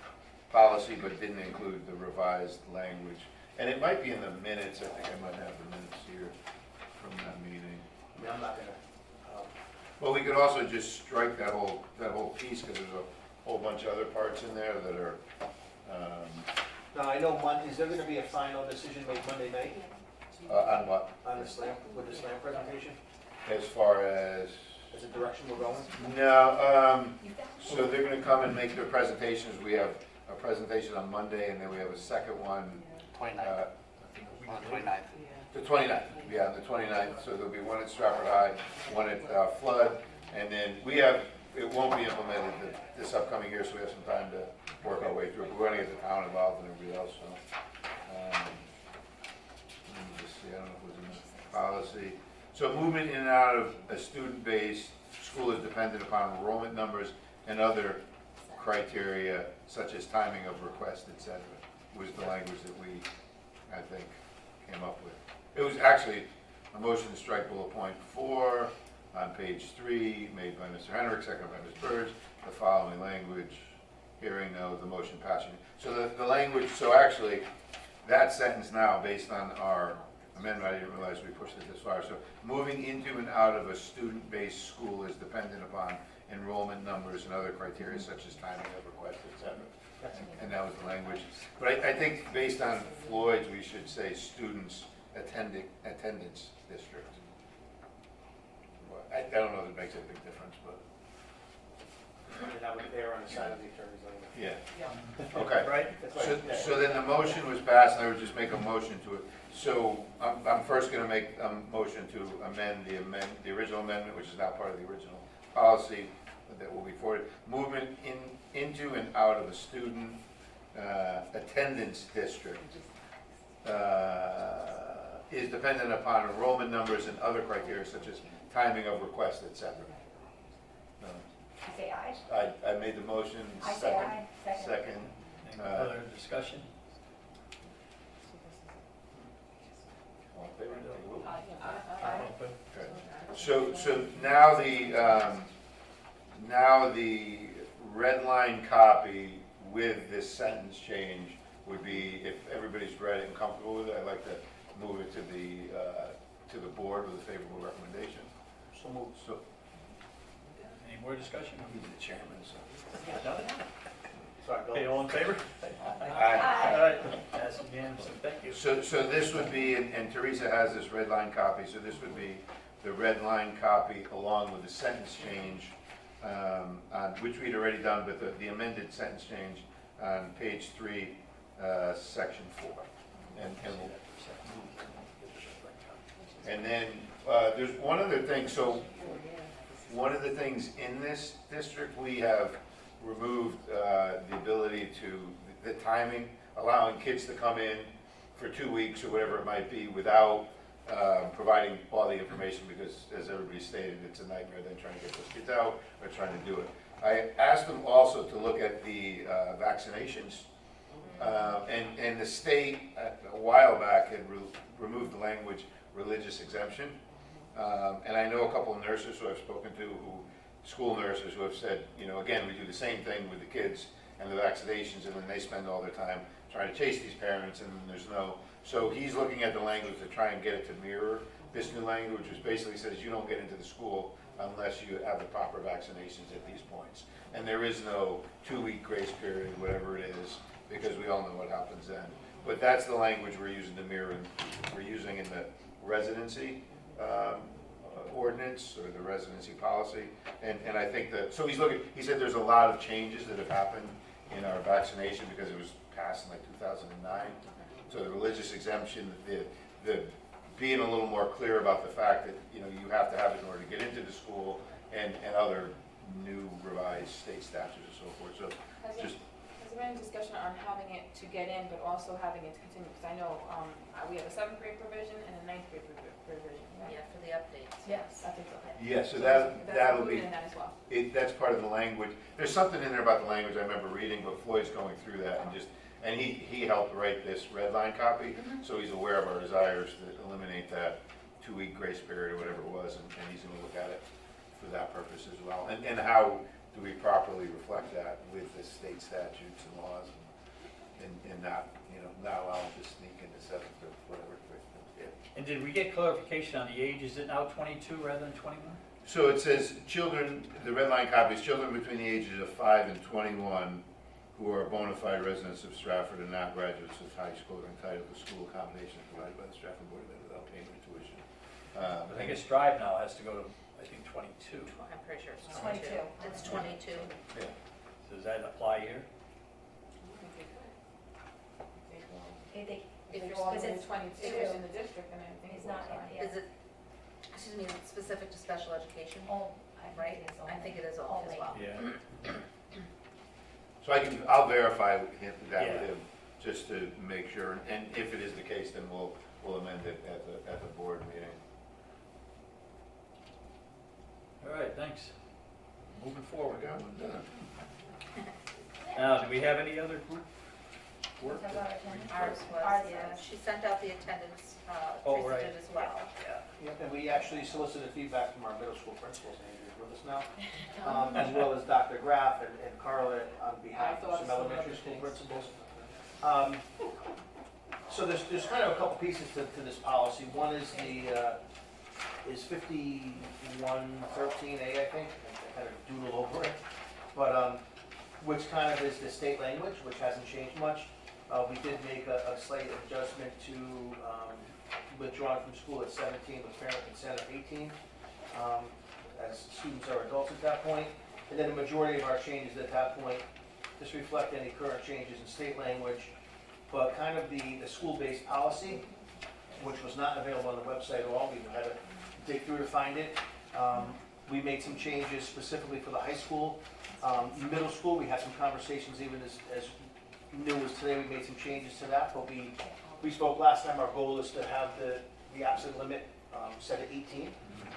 policy, but didn't include the revised language. And it might be in the minutes, I think I might have the minutes here from that meeting. I mean, I'm not gonna, Well, we could also just strike that whole piece, because there's a whole bunch of other parts in there that are, now I know is there gonna be a final decision made Monday night on what, on the slam, with the slam presentation? as far as, As a direction we're going? no, so they're gonna come and make their presentations. We have a presentation on Monday, and then we have a second one. 29th. On the 29th. The 29th, yeah, the 29th, so there'll be one at Stratford High, one at Flood, and then it won't be implemented this upcoming year, so we have some time to work our way through it. We're gonna get the town involved and everybody else, so. Let me just see, I don't know if it was in the policy. So movement in and out of a student-based school is dependent upon enrollment numbers and other criteria such as timing of request, et cetera, was the language that we, I think, came up with. It was actually a motion to strike bullet point 4 on page 3, made by Mr. Henrik, seconded by Ms. Burge. The following language, hearing no, the motion passing. So the language, so actually, that sentence now, based on our amendment, I didn't realize we pushed it this far. So moving into and out of a student-based school is dependent upon enrollment numbers and other criteria such as timing of request, et cetera. And that was the language. But I think based on Floyd's, we should say students attendance district. I don't know if it makes a big difference, but. And that would err on the side of the attorney's language. Yeah. Okay. Right? That's right. So then the motion was passed, and I would just make a motion to it. So I'm first gonna make a motion to amend the original amendment, which is now part of the original policy that will be forwarded. Movement into and out of a student attendance district is dependent upon enrollment numbers and other criteria such as timing of request, et cetera. You say aye? I made the motion. I say aye. Second. Any other discussion? All in favor? Okay. So now the red line copy with this sentence change would be, if everybody's read it and comfortable with it, I'd like to move it to the board with a favorable recommendation. So moved. So, Any more discussion? he's the chairman, so. Done? Sorry, Bill. Okay, all in favor? Aye. All right, passes unanimously, thank you. So this would be, and Teresa has this red line copy, so this would be the red line copy along with the sentence change, which we'd already done, but the amended sentence change on page 3, section 4. And then there's one other thing, so one of the things in this district, we have removed the ability to, the timing, allowing kids to come in for 2 weeks or whatever it might be without providing all the information, because as everybody stated, it's a nightmare then trying to get those kids out or trying to do it. I asked them also to look at the vaccinations, and the state a while back had removed the language religious exemption. And I know a couple of nurses who I've spoken to, school nurses who have said, again, we do the same thing with the kids and the vaccinations, and then they spend all their time trying to chase these parents, and there's no. So he's looking at the language to try and get it to mirror this new language, which basically says you don't get into the school unless you have the proper vaccinations at these points. And there is no 2-week grace period, whatever it is, because we all know what happens then. But that's the language we're using to mirror, and we're using in the residency ordinance or the residency policy. And I think that, so he said there's a lot of changes that have happened in our vaccination because it was passed in like 2009. So the religious exemption, the being a little more clear about the fact that, you have to have it in order to get into the school, and other new revised state statutes and so forth. So Has there been discussion on having it to get in, but also having it to continue? Because I know we have a 7th grade provision and a 9th grade provision, right? Yeah, for the updates. Yes, I think so. yeah, so That's that'll included be, in that as well. that's part of the language. There's something in there about the language I remember reading, but Floyd's going through that and he helped write this red line copy, so he's aware of our desires to eliminate that 2-week grace period or whatever it was, and he's gonna look at it for that purpose as well. And how do we properly reflect that with the state statutes and laws, and not, not allow them to sneak into 7th or whatever. Yeah. And did we get clarification on the age? Is it now 22 rather than 21? So it says children, the red line copy is children between the ages of 5 and 21 who are bona fide residents of Stratford and not graduates of high school are entitled to school accommodations provided by the Stratford Board of Ed without payment of tuition. I guess Drive now has to go to, I think, 22. I'm pretty sure it's 22. 22. It's 22. Yeah. Does that apply here? If you're because all in it's- 22 in the district, then I think It's we're not, fine. yeah. Is it, excuse me, is it specific to special education? All, I Right? think it is all. I think it is all as Only. well. Yeah. So I'll verify that with Yeah. him, just to make sure, and if it is the case, then we'll amend it at the board meeting. All right, thanks. Moving We forward. got one done. Now, do we have any other group work? Talk about attendance? Ours was, Ours yeah, was. she sent out the attendance, Oh, Teresa right. did as well. Yep, and we actually solicited feedback from our middle school principals, Andrew's with us now, as well as Dr. Graff and Carla on behalf I of thought some some elementary other school things. principals. So there's kind of a couple pieces to this policy. One is is 5113A, I think. I kind of doodle over it. But, which kind of is the state language, which hasn't changed much. We did make a slight adjustment to withdrawn from school at 17 with parent consent of 18, as students are adults at that point. And then the majority of our changes at that point just reflect any current changes in state language, but kind of the school-based policy, which was not available on the website at all, we had to dig through to find it. We made some changes specifically for the high school. Middle school, we had some conversations even as new as today, we made some changes to that, but we spoke last time, our goal is to have the absent limit set at 18,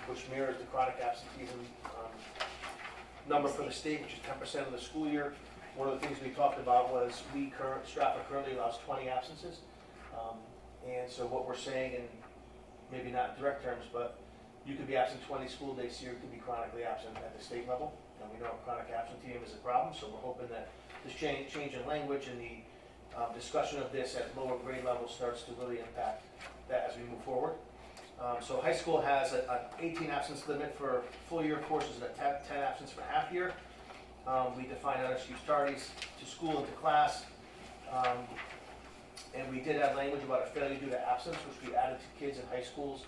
which mirrors the chronic absenteeism number for the state, which is 10% of the school year. One of the things we talked about was Stratford currently allows 20 absences. And so what we're saying, and maybe not in direct terms, but you could be absent 20 school days here, you could be chronically absent at the state level. And we know chronic absenteeism is a problem, so we're hoping that this change in language and the discussion of this at lower grade levels starts to really impact that as we move forward. So high school has an 18 absence limit for full year courses and a 10 absence for half year. We define unexcused tardies to school and to class. And we did add language about a failure due to absence, which we added to kids in high schools'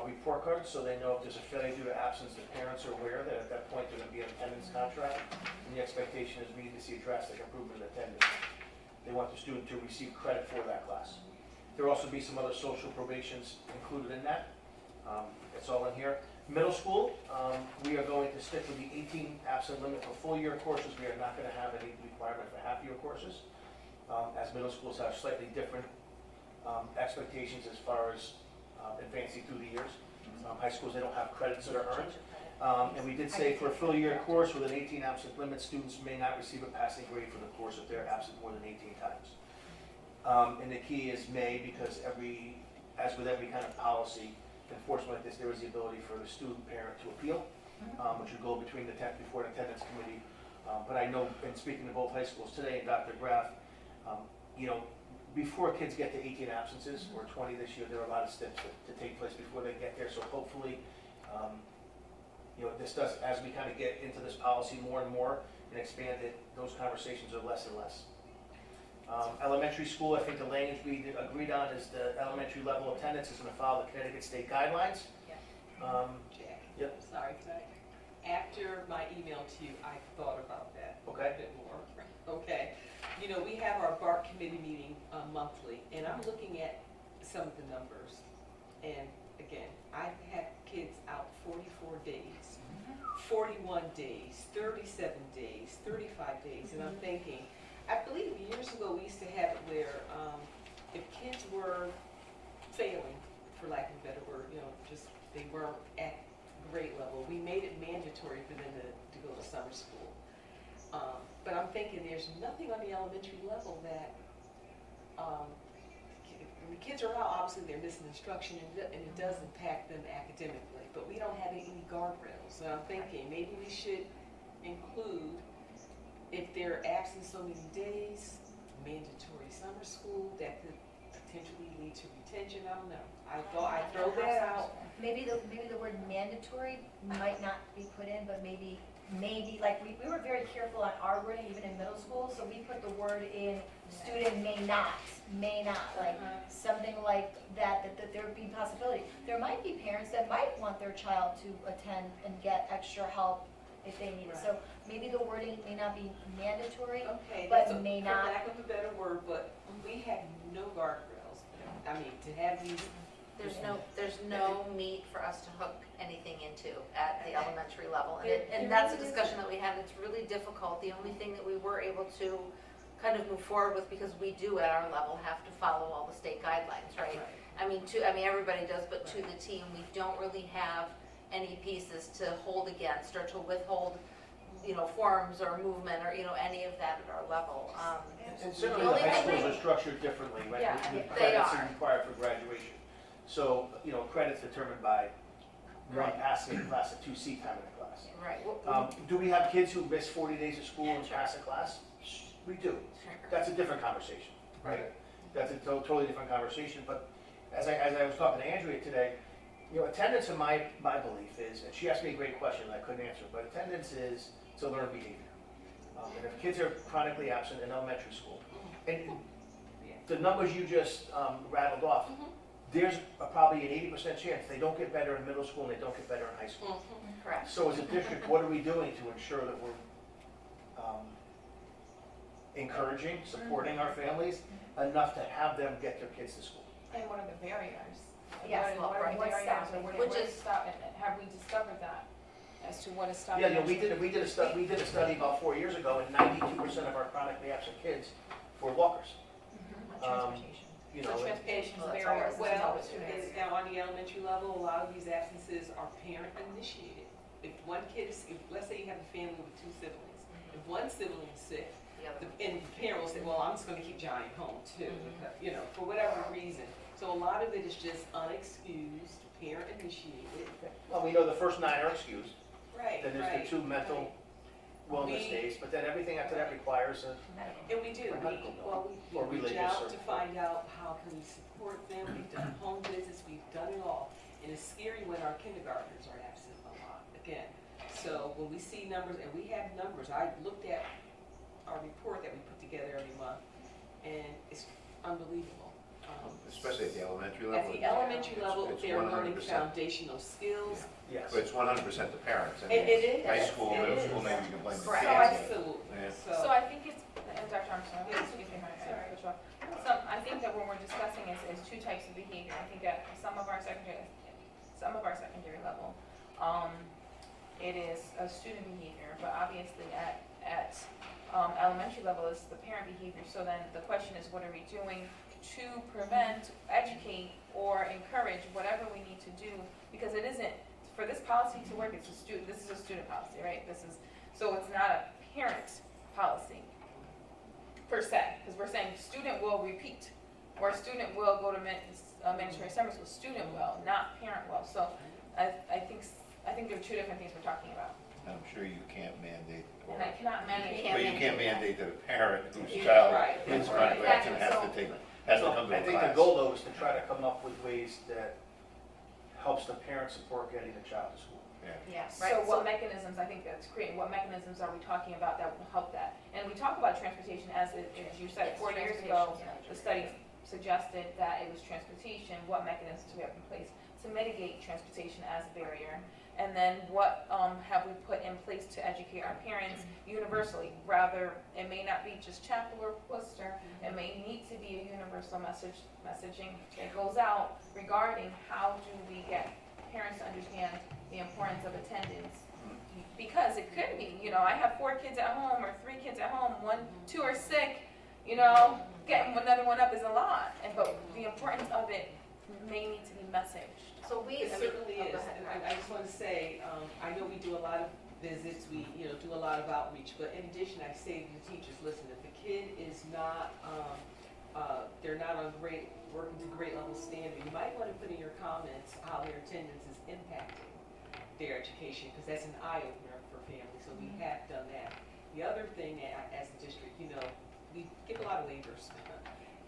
report cards, so they know if there's a failure due to absence, the parents are aware that at that point there's going to be an attendance contract. And the expectation is we need to see a drastic improvement in attendance. They want the student to receive credit for that class. There'll also be some other social probations included in that. It's all in here. Middle school, we are going to stick with the 18 absent limit for full year courses. We are not going to have any requirement for half year courses, as middle schools have slightly different expectations as far as advancing through the years. High schools, they don't have credits that are earned. And we did say for a full year course with an 18 absent limit, students may not receive a passing grade for the course if they're absent more than 18 times. And the key is may, because as with every kind of policy enforcement like this, there is the ability for the student parent to appeal, which would go before an attendance committee. But I know, in speaking to both high schools today and Dr. Graff, before kids get to 18 absences or 20 this year, there are a lot of steps to take place before they get there. So hopefully, this does, as we kind of get into this policy more and more and expand it, those conversations are less and less. Elementary school, I think the language we agreed on is the elementary level attendance is going to follow the Connecticut state guidelines. Jack? Yep. Sorry, after my email to you, I thought about that Okay. a bit more. Okay. We have our BART committee meeting monthly, and I'm looking at some of the numbers. And again, I've had kids out 44 days, 41 days, 37 days, 35 days, and I'm thinking, I believe years ago we used to have it where if kids were failing, for lack of a better word, just they weren't at grade level, we made it mandatory for them to go to summer school. But I'm thinking there's nothing on the elementary level that, when the kids are out, obviously they're missing instruction and it does impact them academically, but we don't have any guardrails. So I'm thinking maybe we should include, if they're absent so many days, mandatory summer school that could potentially lead to retention. I don't know. I thought I'd throw that out. Maybe the word mandatory might not be put in, but maybe, like, we were very careful on our wording, even in middle school, so we put the word in, student may not, like, something like that there would be possibility. There might be parents that might want their child to attend and get extra help if they need it. Right. So maybe the wording may not be mandatory. Okay, But that's a, may for not- lack of a better word, but we have no guardrails. I mean, to have these. There's no meat for us to hook anything into at the elementary level. And that's a discussion that we had, it's really difficult. The only thing that we were able to kind of move forward with, because we do at our level have to follow all the state guidelines, right? I mean, everybody does, but to the T, and we don't really have any pieces to hold against or to withhold, forms or movement or, any of that at our level. And certainly The the only high thing schools are structured differently, right? Yeah, With they credits are. required for graduation. So, credits determined by one Right. passing a class, a 2C time in a class. Right. Do we have kids who miss 40 days of school and Sure. pass a class? We do. Sure. That's a different conversation, right? That's a totally different conversation, but as I was talking to Andrea today, attendance in my belief is, and she asked me a great question I couldn't answer, but attendance is to learn behavior. And if kids are chronically absent in elementary school, and the numbers you just rattled off, there's probably an 80% chance they don't get better in middle school and they don't get better in high school. Correct. So as a district, what are we doing to ensure that we're encouraging, supporting our families enough to have them get their kids to school? And what are the barriers? Yes, What are the what's barriers, or stopping what it? what Which is is- stopping it? Have we discovered that as to what is stopping Yeah, it? we did a study about 4 years ago, and 92% of our chronically absent kids were walkers. Transportation. So transportation is Well, a that's barrier. always- Well, Well, students. now on the elementary level, a lot of these absences are parent initiated. If one kid is, let's say you have a family with 2 siblings, if one sibling is sick, The other. and the parent will say, well, I'm just gonna keep Johnny home too, because, for whatever reason. So a lot of it is just unexcused, parent initiated. Well, we know the first 9 are excused, Right, then there's the 2 mental wellness We- days, but then everything after that requires a And we do, For medical we or reach religious out or- to find out how can we support them, we've done home visits, we've done it all. And it's scary when our kindergartners are absent a lot, again. So when we see numbers, and we have numbers, I looked at our report that we put together every month, and it's unbelievable. Especially at the elementary level. At the elementary level, It's they're learning 100%. foundational skills. yes. But it's 100% the parents. I It mean, is. High school, It middle is. school, maybe you can blame the Correct. kids. Absolutely, Yeah. So I think it's, Dr. Armstrong, Yes. excuse me, I cut you off. So I think that what we're discussing is 2 types of behavior. I think at some of our secondary level, it is a student behavior, but obviously at elementary level, it's the parent behavior. So then the question is, what are we doing to prevent, educate, or encourage whatever we need to do? Because it isn't, for this policy to work, this is a student policy, right? So it's not a parent policy per se, because we're saying student will repeat, or student will go to mandatory summer school, student will, not parent will. So I think there are 2 different things we're talking about. I'm sure you can't mandate, And I cannot mandate. can't but you can't mandate that a parent whose Yeah, child right, is right. chronically absent has Exactly. to So come to I a think the class. goal though is to try to come up with ways that helps the parent support getting the child to school. Yes. So what mechanisms, I think that's great, what mechanisms are we talking about that will help that? And we talk about transportation as you said, 4 years ago, the study suggested that it was transportation. What mechanisms do we have in place to mitigate transportation as a barrier? And then what have we put in place to educate our parents universally? Rather, it may not be just Chapel or Worcester, it may need to be a universal messaging that goes out regarding how do we get parents to understand the importance of attendance. Because it could be, I have 4 kids at home or 3 kids at home, 2 are sick, getting another one up is a lot. But the importance of it may need to be messaged. So we. It certainly Oh, is, go ahead. and I just want to say, I know we do a lot of visits, we, do a lot of outreach, but in addition, I say to the teachers, listen, if the kid is not, they're not on working to grade level standard, you might want to put in your comments how their attendance is impacting their education, because that's an eye-opener for families, so we have done that. The other thing, as a district, we give a lot of waivers.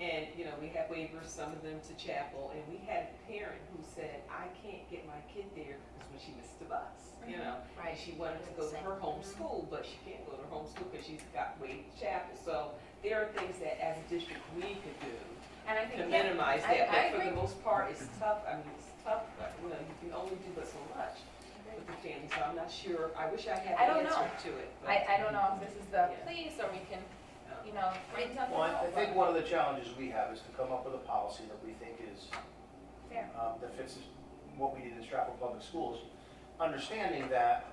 And, we have waivers, some of them to Chapel, and we had a parent who said, I can't get my kid there because when she missed the bus, And Right. she wanted to go to her home school, but she can't go to her home school because she's got waived Chapel. So there are things that as a district we could do And I to think, minimize I that, but for agree. the most part, it's tough, but, you can only do but so much. But the family, so I'm not sure, I wish I had I the don't answer know. to it. but- I don't know if this is the Yeah. police or we can, you know, bring something Well, out. I think one of the challenges we have is to come up with a policy that we think is, Fair. that fits what we did in Stratford Public Schools, understanding that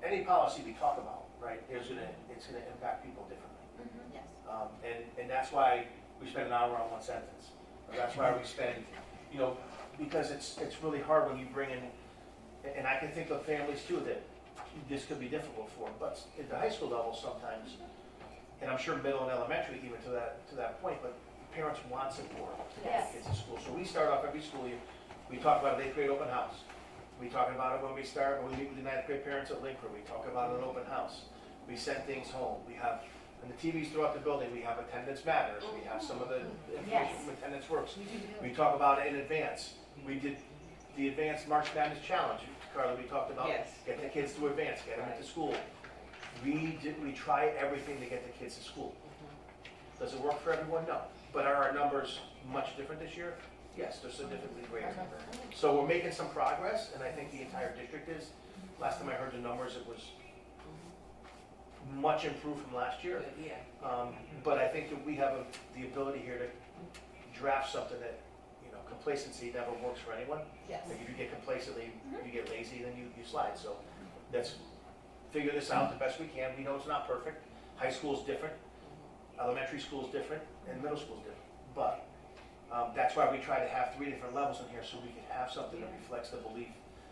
any policy we talk about, right, it's gonna impact people differently. Mhm. Yes. And that's why we spend an hour on one sentence. Or that's why we spend, you know, because it's really hard when you bring in, and I can think of families too that this could be difficult for, but at the high school level sometimes, and I'm sure middle and elementary even to that point, but parents want support to get Yes. their kids to school. So we start off every school year, we talk about an 8th grade open house. We talk about it when we meet with the 9th grade parents at Lakewood, we talk about an open house. We send things home, we have, and the TVs throughout the building, we have attendance matters, we have some of the information Yes. from attendance works. We talk about it in advance. We did the advanced March Madness Challenge, Carla, we talked about. Yes. Get the kids to advance, get them into school. We try everything to get the kids to school. Does it work for everyone? No. But are our numbers much different this year? Yes, they're significantly greater. So we're making some progress, and I think the entire district is. Last time I heard the numbers, it was much improved from last year. Good, yeah. But I think that we have the ability here to draft something that, you know, complacency never works for anyone. Yes. Like if you get complacent, you get lazy, then you slide. So let's figure this out the best we can. We know it's not perfect. High school's different, elementary school's different, and middle school's different. But that's why we try to have 3 different levels in here so we can have something that reflects the belief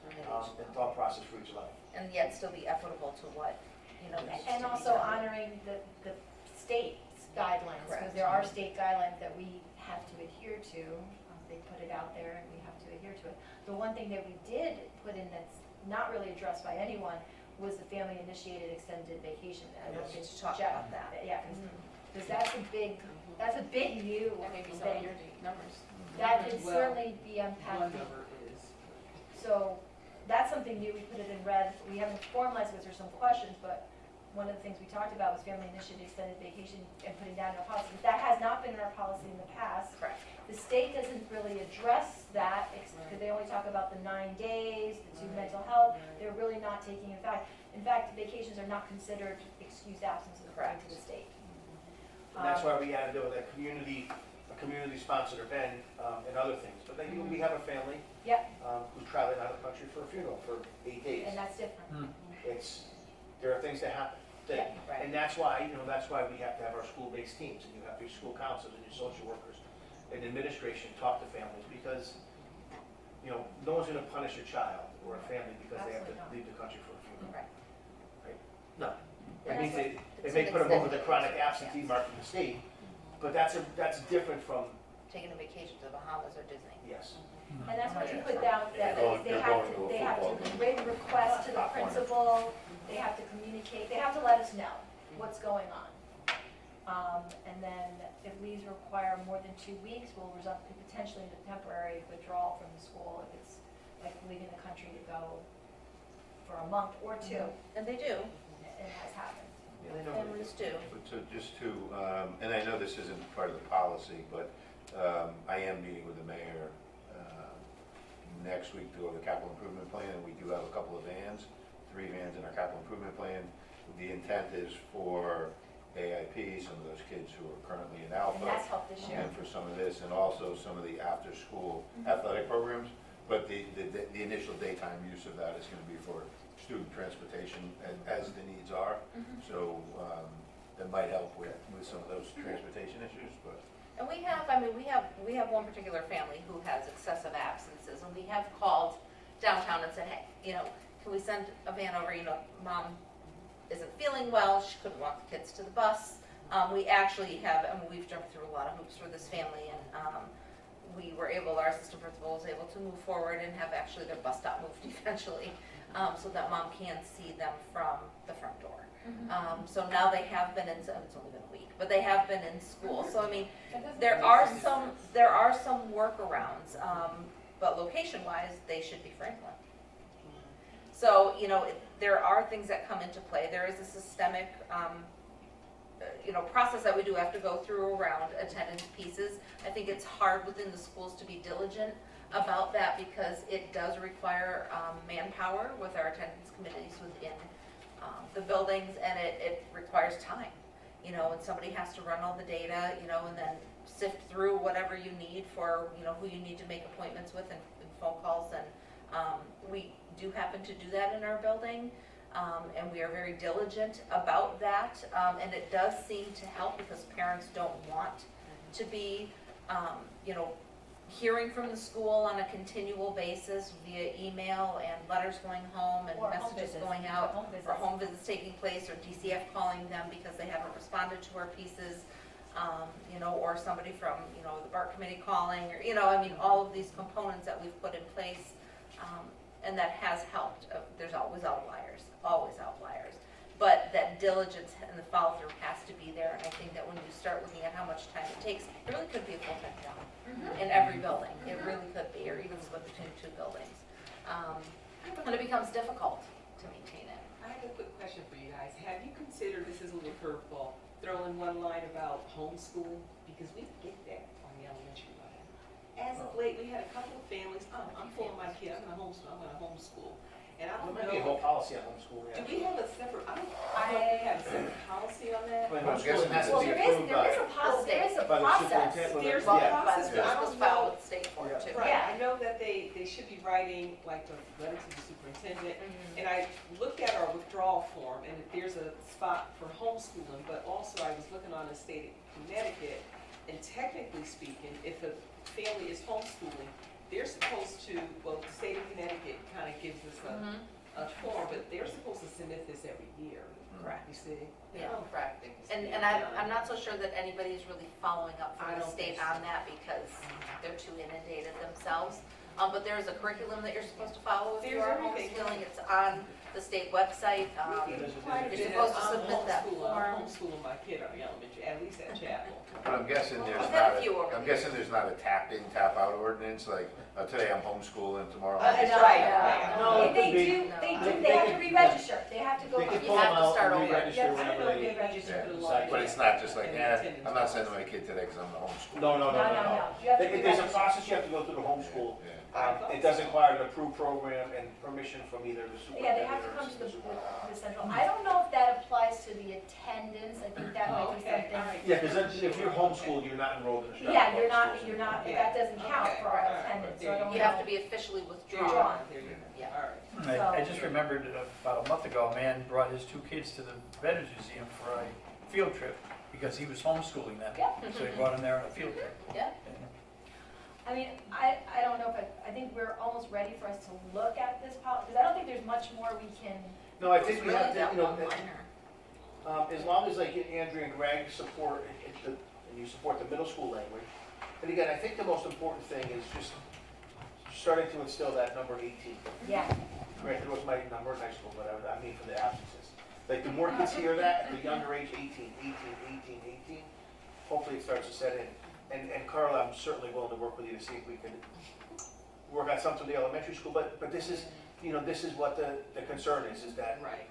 and thought process for each level. And yet still be equitable to what, you know, needs to And be also done. honoring the state's guidelines, because Correct. there are state guidelines that we have to adhere to. They put it out there and we have to adhere to it. The one thing that we did put in that's not really addressed by anyone was the family initiated extended vacation. I don't know if Yes, it's talk Jeff- about that. Yeah, because that's a big new That may be some of thing. your numbers. That could Well, certainly be One impacted. number is. So that's something new, we put it in red, we haven't formalized it, 'cause there's some questions, but one of the things we talked about was family initiated extended vacation and putting that in our policy. That has not been in our policy in the past. Correct. The state doesn't really address that, because they only talk about the 9 days, the 2 mental health, they're really not taking in fact, vacations are not considered excused absences according to the state. And that's why we added a community-sponsored event and other things. But then we have a family Yep, who's traveling out of the country for a funeral for 8 days. and that's different. There are things that happen. Yeah, right. And that's why we have to have our school-based teams, and you have your school counselors and your social workers and administration talk to families, because, you know, no one's gonna punish a child or a family because they have to Absolutely not. leave the country for a funeral. Right. No. And It means that's it it's may an put them over the extended chronic vacation, absentee yes. mark from the state, but that's different from, Taking a vacation to the Bahamas or Disney. yes. And that's what you put down, that You're they going have to a to, they have football to game. written request to the principal, they have to communicate, they have to let us know what's going on. And then if leaves require more than 2 weeks, we'll result in potentially into temporary withdrawal from the school if it's like leaving the country to go for a month or 2. And they do, It has happened. Yeah, they know what it families is. do. But so just to, and I know this isn't part of the policy, but I am meeting with the mayor next week to go over the capital improvement plan, and we do have a couple of vans, 3 vans in our capital improvement plan. The intent is for AIP, some of those kids who are currently in Alpha. And that's helped this year. And for some of this, and also some of the after-school athletic programs. But the initial daytime use of that is gonna be for student transportation as the needs are. So, that might help with some of those transportation issues, but. And we have one particular family who has excessive absences, and we have called downtown and said, hey, you know, can we send a van over, you know, mom isn't feeling well, she couldn't walk the kids to the bus. We actually have, we've jumped through a lot of hoops for this family, and we were able, our assistant principal was able to move forward and have actually their bus stop moved eventually, so that mom can see them from the front door. So now they have been in, it's only been a week, but they have been in school. So I mean, there are some workarounds, but location-wise, they should be Franklin. So, you know, there are things that come into play. There is a systemic process that we do have to go through around attendance pieces. I think it's hard within the schools to be diligent about that because it does require manpower with our attendance committees within the buildings, and it requires time, and somebody has to run all the data, and then sift through whatever you need for, who you need to make appointments with and phone calls, and we do happen to do that in our building, and we are very diligent about that, and it does seem to help because parents don't want to be, hearing from the school on a continual basis via email and letters going home and Or home messages visits. going out, Home visits. or home visits taking place, or DCF calling them because they haven't responded to our pieces, or somebody from, the BART committee calling, or, all of these components that we've put in place, and that has helped. There's always outliers. But that diligence and the follow-through has to be there, and I think that when you start looking at how much time it takes, it really could be a full-time job in every building. It really could be, or even split between two buildings. And it becomes difficult to maintain it. I have a quick question for you guys. Have you considered, this is a little curveball, throw in one line about homeschool? Because we get that on the elementary level. As of late, we had a couple of families, I'm pulling my kid, I'm gonna homeschool. And I There don't might be a know, whole policy on homeschool, do yeah. we have a separate, I don't know if we have a separate policy on that? But I'm guessing homeschool has to Well, be there is, approved there by. is a process, there is a by the process. superintendent, well, There's yeah. a process, but I This was don't filed know. with state board Yeah. too. Right, I know that they should be writing like a letter to the superintendent. And I looked at our withdrawal form and there's a spot for homeschooling, but also I was looking on the state of Connecticut. And technically speaking, if a family is homeschooling, they're supposed to, well, the state of Connecticut kind of gives us a form, but they're supposed to submit this every year. Correct. You see? Yeah. Correct. And I'm not so sure that anybody's really following up from the state on that because they're too inundated themselves. But there's a curriculum that you're supposed to follow if you There's are everything. homeschooling. It's on the state website. You're supposed to submit that I'm form. homeschooling my kid at elementary, at least at Chapel. But I'm guessing there's We've had a not, few over I'm the guessing there's not a tap-in, tap-out ordinance, like, today I'm homeschooling, tomorrow. That's No, right, no, right. No, it They could be- do, they No. do, they have to re-register, they have to go. They could You pull have them to out start and over. re-register Yes, whenever I know, they. re-register. Yeah. But it's not just like, I'm not sending my kid today because I'm the homeschool. No. No, you have to There's a re-register. process you have to go through the homeschool. Yeah. It does require an approved program and permission from either the Yeah, they superintendent have to or come to the supervisor. central. I don't know if that applies to the attendance, I think that might be Okay, something. all right. Yeah, because if you're homeschooled, you're not enrolled in a Stratford Yeah, public you're schools. not, Yeah. that doesn't count Okay, for our all right. attendance, so There I you don't You know. have to be officially withdrawn. Withdrawn. There you go. Yeah. All right. I just remembered about a month ago, a man brought his two kids to the Veterans Museum for a field trip because he was homeschooling them. Yeah. So he brought them there on a field trip. Yeah. I mean, I don't know if I think we're almost ready for us to look at this policy, because I don't think there's much more we can. No, I It's think we really have to, that you know, one-liner. as long as like Andrea and Greg support, and you support the middle school language. And again, I think the most important thing is just starting to instill that number 18. Yeah. Granted, it was my number in high school, but I mean for the absences. Like the more kids hear that, at the younger age, 18, hopefully it starts to set in. And Carla, I'm certainly willing to work with you to see if we can work on something with the elementary school, but this is, this is what the concern is that Right.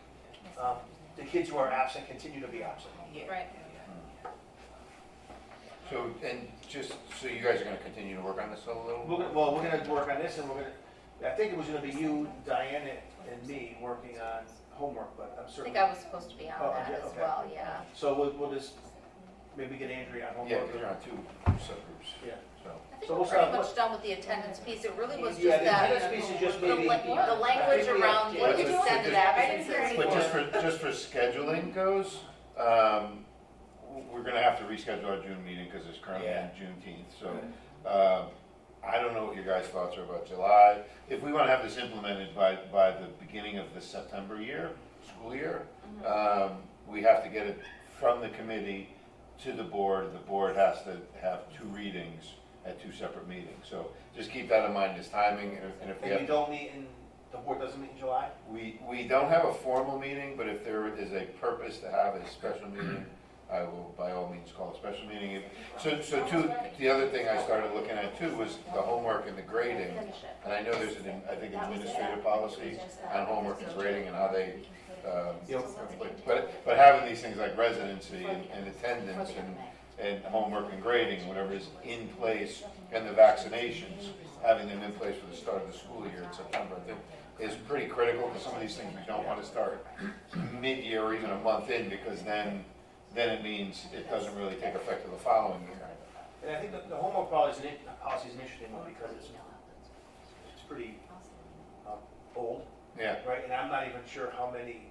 the kids who are absent continue to be absent. Right. So, and just, so you guys are gonna continue to work on this a little? Well, we're gonna work on this, and I think it was gonna be you, Diane, and me working on homework, but I'm I certain. think I was supposed to be on Oh, that yeah, as okay. well, yeah. So we'll just maybe get Andrea on Yeah, homework. because you're on two subgroups, Yeah. so. I think So we're we'll pretty start- much done with the attendance piece. It really was Yeah, just the that, attendance piece is just the maybe. language I think we have- around yeah, what but just- extended I absences. didn't hear But just for scheduling goes, we're gonna have to reschedule our June meeting because it's currently on Juneteenth, so. I don't know what your guys' thoughts are about July. If we wanna have this implemented by the beginning of the September school year, we have to get it from the committee to the board. The board has to have 2 readings at 2 separate meetings. So just keep that in mind, this timing, and if we And you have, don't meet the board doesn't meet in July? we don't have a formal meeting, but if there is a purpose to have a special meeting, I will by all means call a special meeting. The other thing I started looking at too was the homework and the grading. Finish it. And I know there's I think, administrative policy on homework and grading and how they, but having these things like residency and attendance and homework and grading, whatever is in place, and the vaccinations, having them in place for the start of the school year in September, I think is pretty critical, because some of these things we don't want to start mid-year or even a month in, because then it means it doesn't really take effect until the following year. And I think the homework policy is an interesting one because it's pretty old, Yeah, right? And I'm not even sure how many,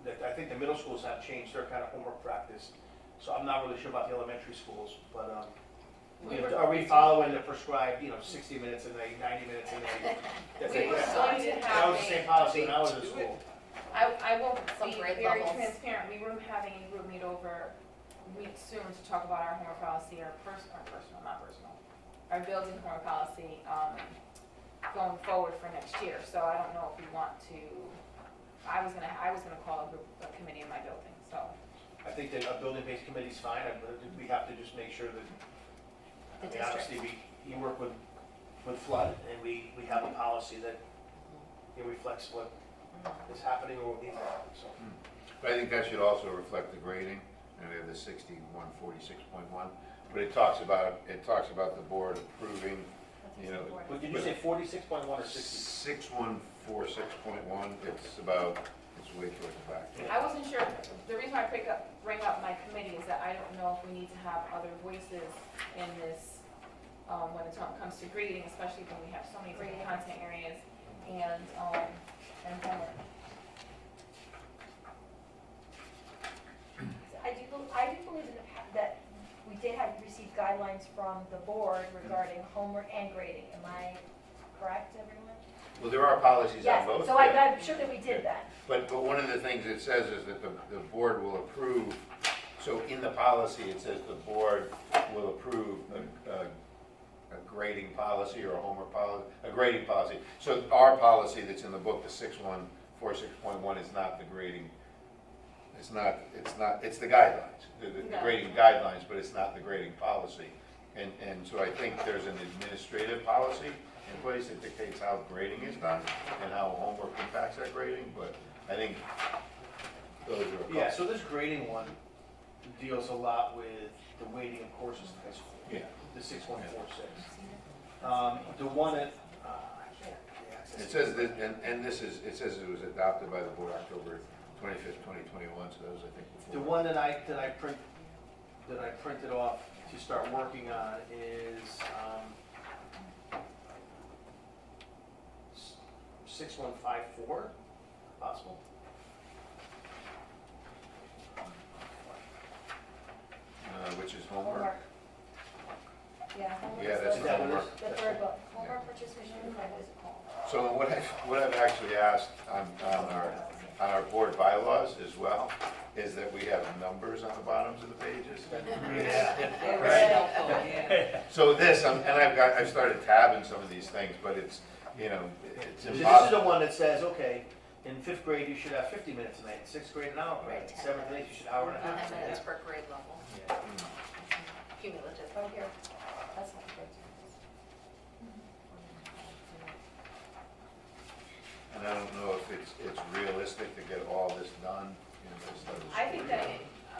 I think the middle schools have changed their kind of homework practice. So I'm not really sure about the elementary schools, but are we following the prescribed, 60 minutes a day, 90 minutes a day? We were going to That have was the same policy when I was in school. I will Some be grade very levels. transparent, we were having a group meet over week soon to talk about our homework policy, our building homework policy, going forward for next year, so I don't know if we want to, I was gonna call a committee in my building, so. I think that a building-based committee is fine, but we have to just make sure that, I mean, obviously, we work with flood, and we have a policy that it reflects what is happening or what needs to happen, so. but I think that should also reflect the grading, and we have the 6146.1, but it talks about the board approving, But did you say 46.1 or 60? 6146.1, it's way towards the back. I wasn't sure, the reason I bring up my committee is that I don't know if we need to have other voices in this, when it comes to grading, especially when we have so many great content areas and homework. I do believe that we did have received guidelines from the board regarding homework and grading. Am I correct, everyone? Well, there are policies on both. Yes, so I'm sure that we did that. But one of the things it says is that the board will approve, so in the policy, it says the board will approve a grading policy or a homework policy, a grading policy. So our policy that's in the book, the 6146.1, is not the grading, it's the guidelines, the grading guidelines, but it's not the grading policy. And so I think there's an administrative policy in place that dictates how grading is done and how homework impacts that grading, but I think those are a couple. Yeah, so this grading one deals a lot with the weighting of courses in high school. Yeah. The 6146. The one that, It says that, and it says it was adopted by the board October 25th, 2021, so that was, I think, before. the one that I printed off to start working on is 6154, possible. Which is homework. Yeah, homework. Yeah, that's is the homework. The third book, homework participation, what is it called? So what I've actually asked on our board bylaws as well, is that we have numbers on the bottoms of the pages. Very helpful, yeah. So this, I've started tabbing some of these things, but it's This is impossible. the one that says, okay, in 5th grade, you should have 50 minutes a night, in 6th grade, an hour a night, in 7th and 8th, you should hour and a half. 10 minutes per grade level, cumulative. Oh, here, that's not good. And I don't know if it's realistic to get all this done in this study. I think that,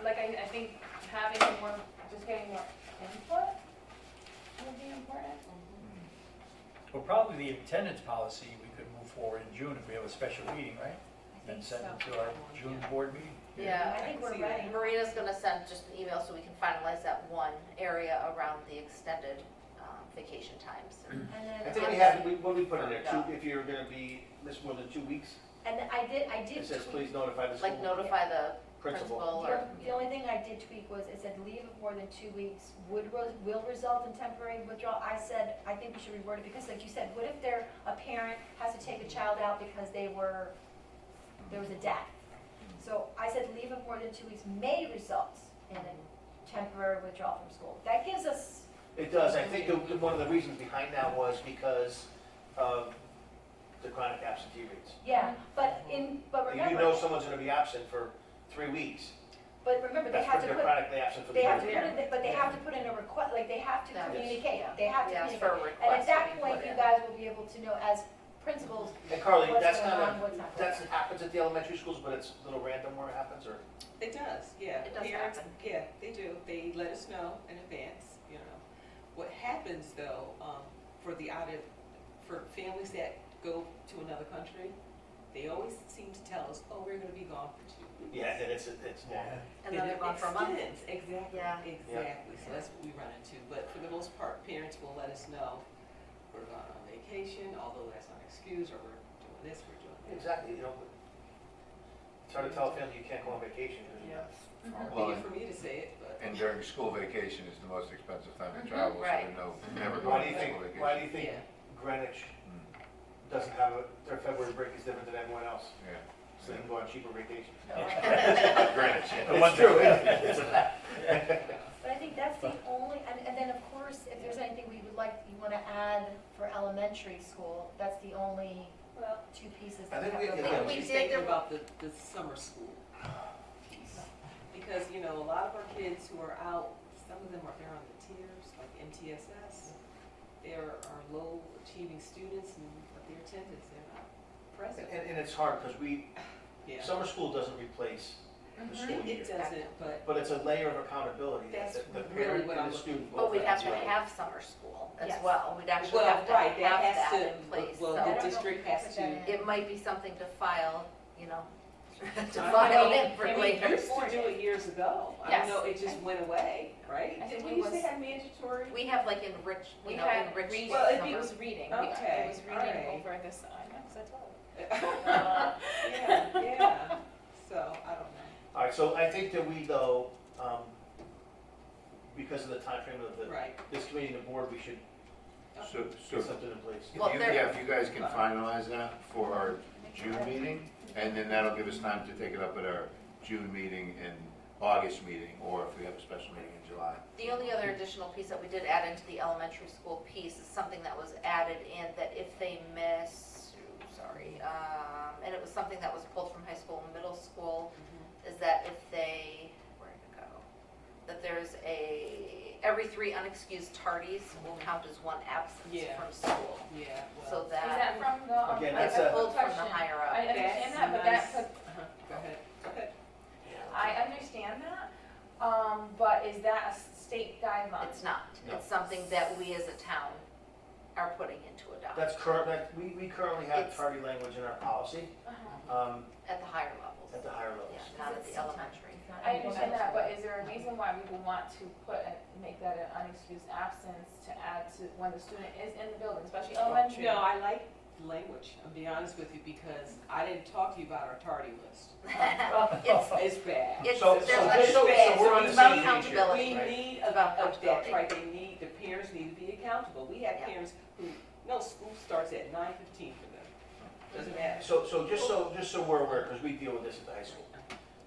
I think having more, just getting more input would be important. Well, probably the attendance policy, we could move forward in June if we have a special meeting, right? And send it to our June board meeting. Yeah, I think we're ready. Marina's gonna send just an email so we can finalize that one area around the extended vacation times. And I then, think what we put in there, if you're gonna be miss more than 2 weeks, and I did it says, tweak. please notify the school Like notify the principal. principal or, The only thing I did tweak was, it said leave of more than 2 weeks will result in temporary withdrawal. I said, I think we should reword it, because like you said, what if a parent has to take a child out because there was a death? So I said leave of more than 2 weeks may result in a temporary withdrawal from school. That gives us, It does, I think one of the reasons behind that was because of the chronic absentee rates. yeah, but If remember. you know someone's gonna be absent for 3 weeks, But remember, they That's have for to they're put, chronically absent for the they have to year. put in, but they have to put in a request, like, they have to Yes. communicate, they have to Yeah, it's communicate. for a request. And at that to be point, put you in. guys will be able to know as principals, And Carly, what's that's going not on, what's not going that's happens at the elementary schools, but it's a little random where it happens, or? It does, yeah. It does Parents- happen. Yeah, they do. They let us know in advance, you know. What happens though, for families that go to another country, they always seem to tell us, oh, we're gonna be gone for 2 weeks. Yeah, and it's long. And then they're gone for a month. Extends, exactly, Yeah. exactly. So that's what we run into. But for the most part, parents will let us know, we're going on vacation, although that's not an excuse, or we're doing this, we're doing that. Exactly, you know, it's hard to tell a family you can't go on vacation. 'cause you- Far Well, be it for me to say it, but. And during school vacation is the most expensive time to Mhm, travel, so right. they know, never Why going do you on think, school vacation. why do you think Yeah. Greenwich Mm, doesn't have their February break is different than everyone else? Yeah. So they can go on cheaper vacations. Greenwich, yeah. It's true, it's a fact. But I think that's the only, and then of course, if there's anything we would like, you wanna add for elementary school, that's the only Well, two pieces I that think have we- to. yeah, I'm we just did thinking the- about the summer school piece. Because, you know, a lot of our kids who are out, some of them are, they're on the tiers, like MTSS. There are low achieving students and, but their attendance, they're not present. And it's hard, because Yeah. summer school doesn't replace the school It year. doesn't, but But it's a layer of accountability that That's the really parent what and I'm the student But both we'd have to to. have summer school as Yes. well. We'd actually well, have to right, have that has that to, in place. well, So I don't the know district if we has put to. that in. it might be something to file, you know, to I file mean, in for I mean, later. we used to do it years ago. I Yes. know it just went away, right? I think It we used to was- have mandatory. We have like enriched, We you know, had enriched reading. Well, It was summer. reading. Okay, It was reading alright. over this, I know, 'cause I told Yeah. So, I don't know. All right, so I think that we though, because of the timeframe of Right. this committee and the board, we should So, get something in place. if Well, you, there- yeah, if you guys can finalize that for our June meeting, and then that'll give us time to take it up at our June meeting and August meeting, or if we have a special meeting in July. The only other additional piece that we did add into the elementary school piece is something that was added in that if they miss, and it was something that was pulled from high school and middle school, is that if they, where'd it go? That there's every 3 unexcused tardies will count as 1 absence Yeah. from school. Yeah, So well. Is that that from the? Again, I that's have a- a pulled from the question. higher I up. understand That's that, but nice. that, Go ahead, go ahead. I understand that, but is that a state guideline? It's not. No. It's something that we as a town are putting into adopt That's current, we currently have It's- tardy language in our policy, Uh-huh. at the higher levels. at the higher levels. Yeah, not at the elementary. I understand that, but is there a reason why we would want to make that an unexcused absence to add to when the student is in the building, especially elementary? No, I like the language, I'll be honest with you, because I didn't talk to you about our tardy list. It's, It's bad. it's, So- there's so like, just so- it's so we're on the about same page here. accountability. We Right. need About that's accountability. right, the parents need to be accountable. We have Yeah. parents who, no, school starts at 9:15 for them. Doesn't matter. So just so we're aware, because we deal with this at the high school.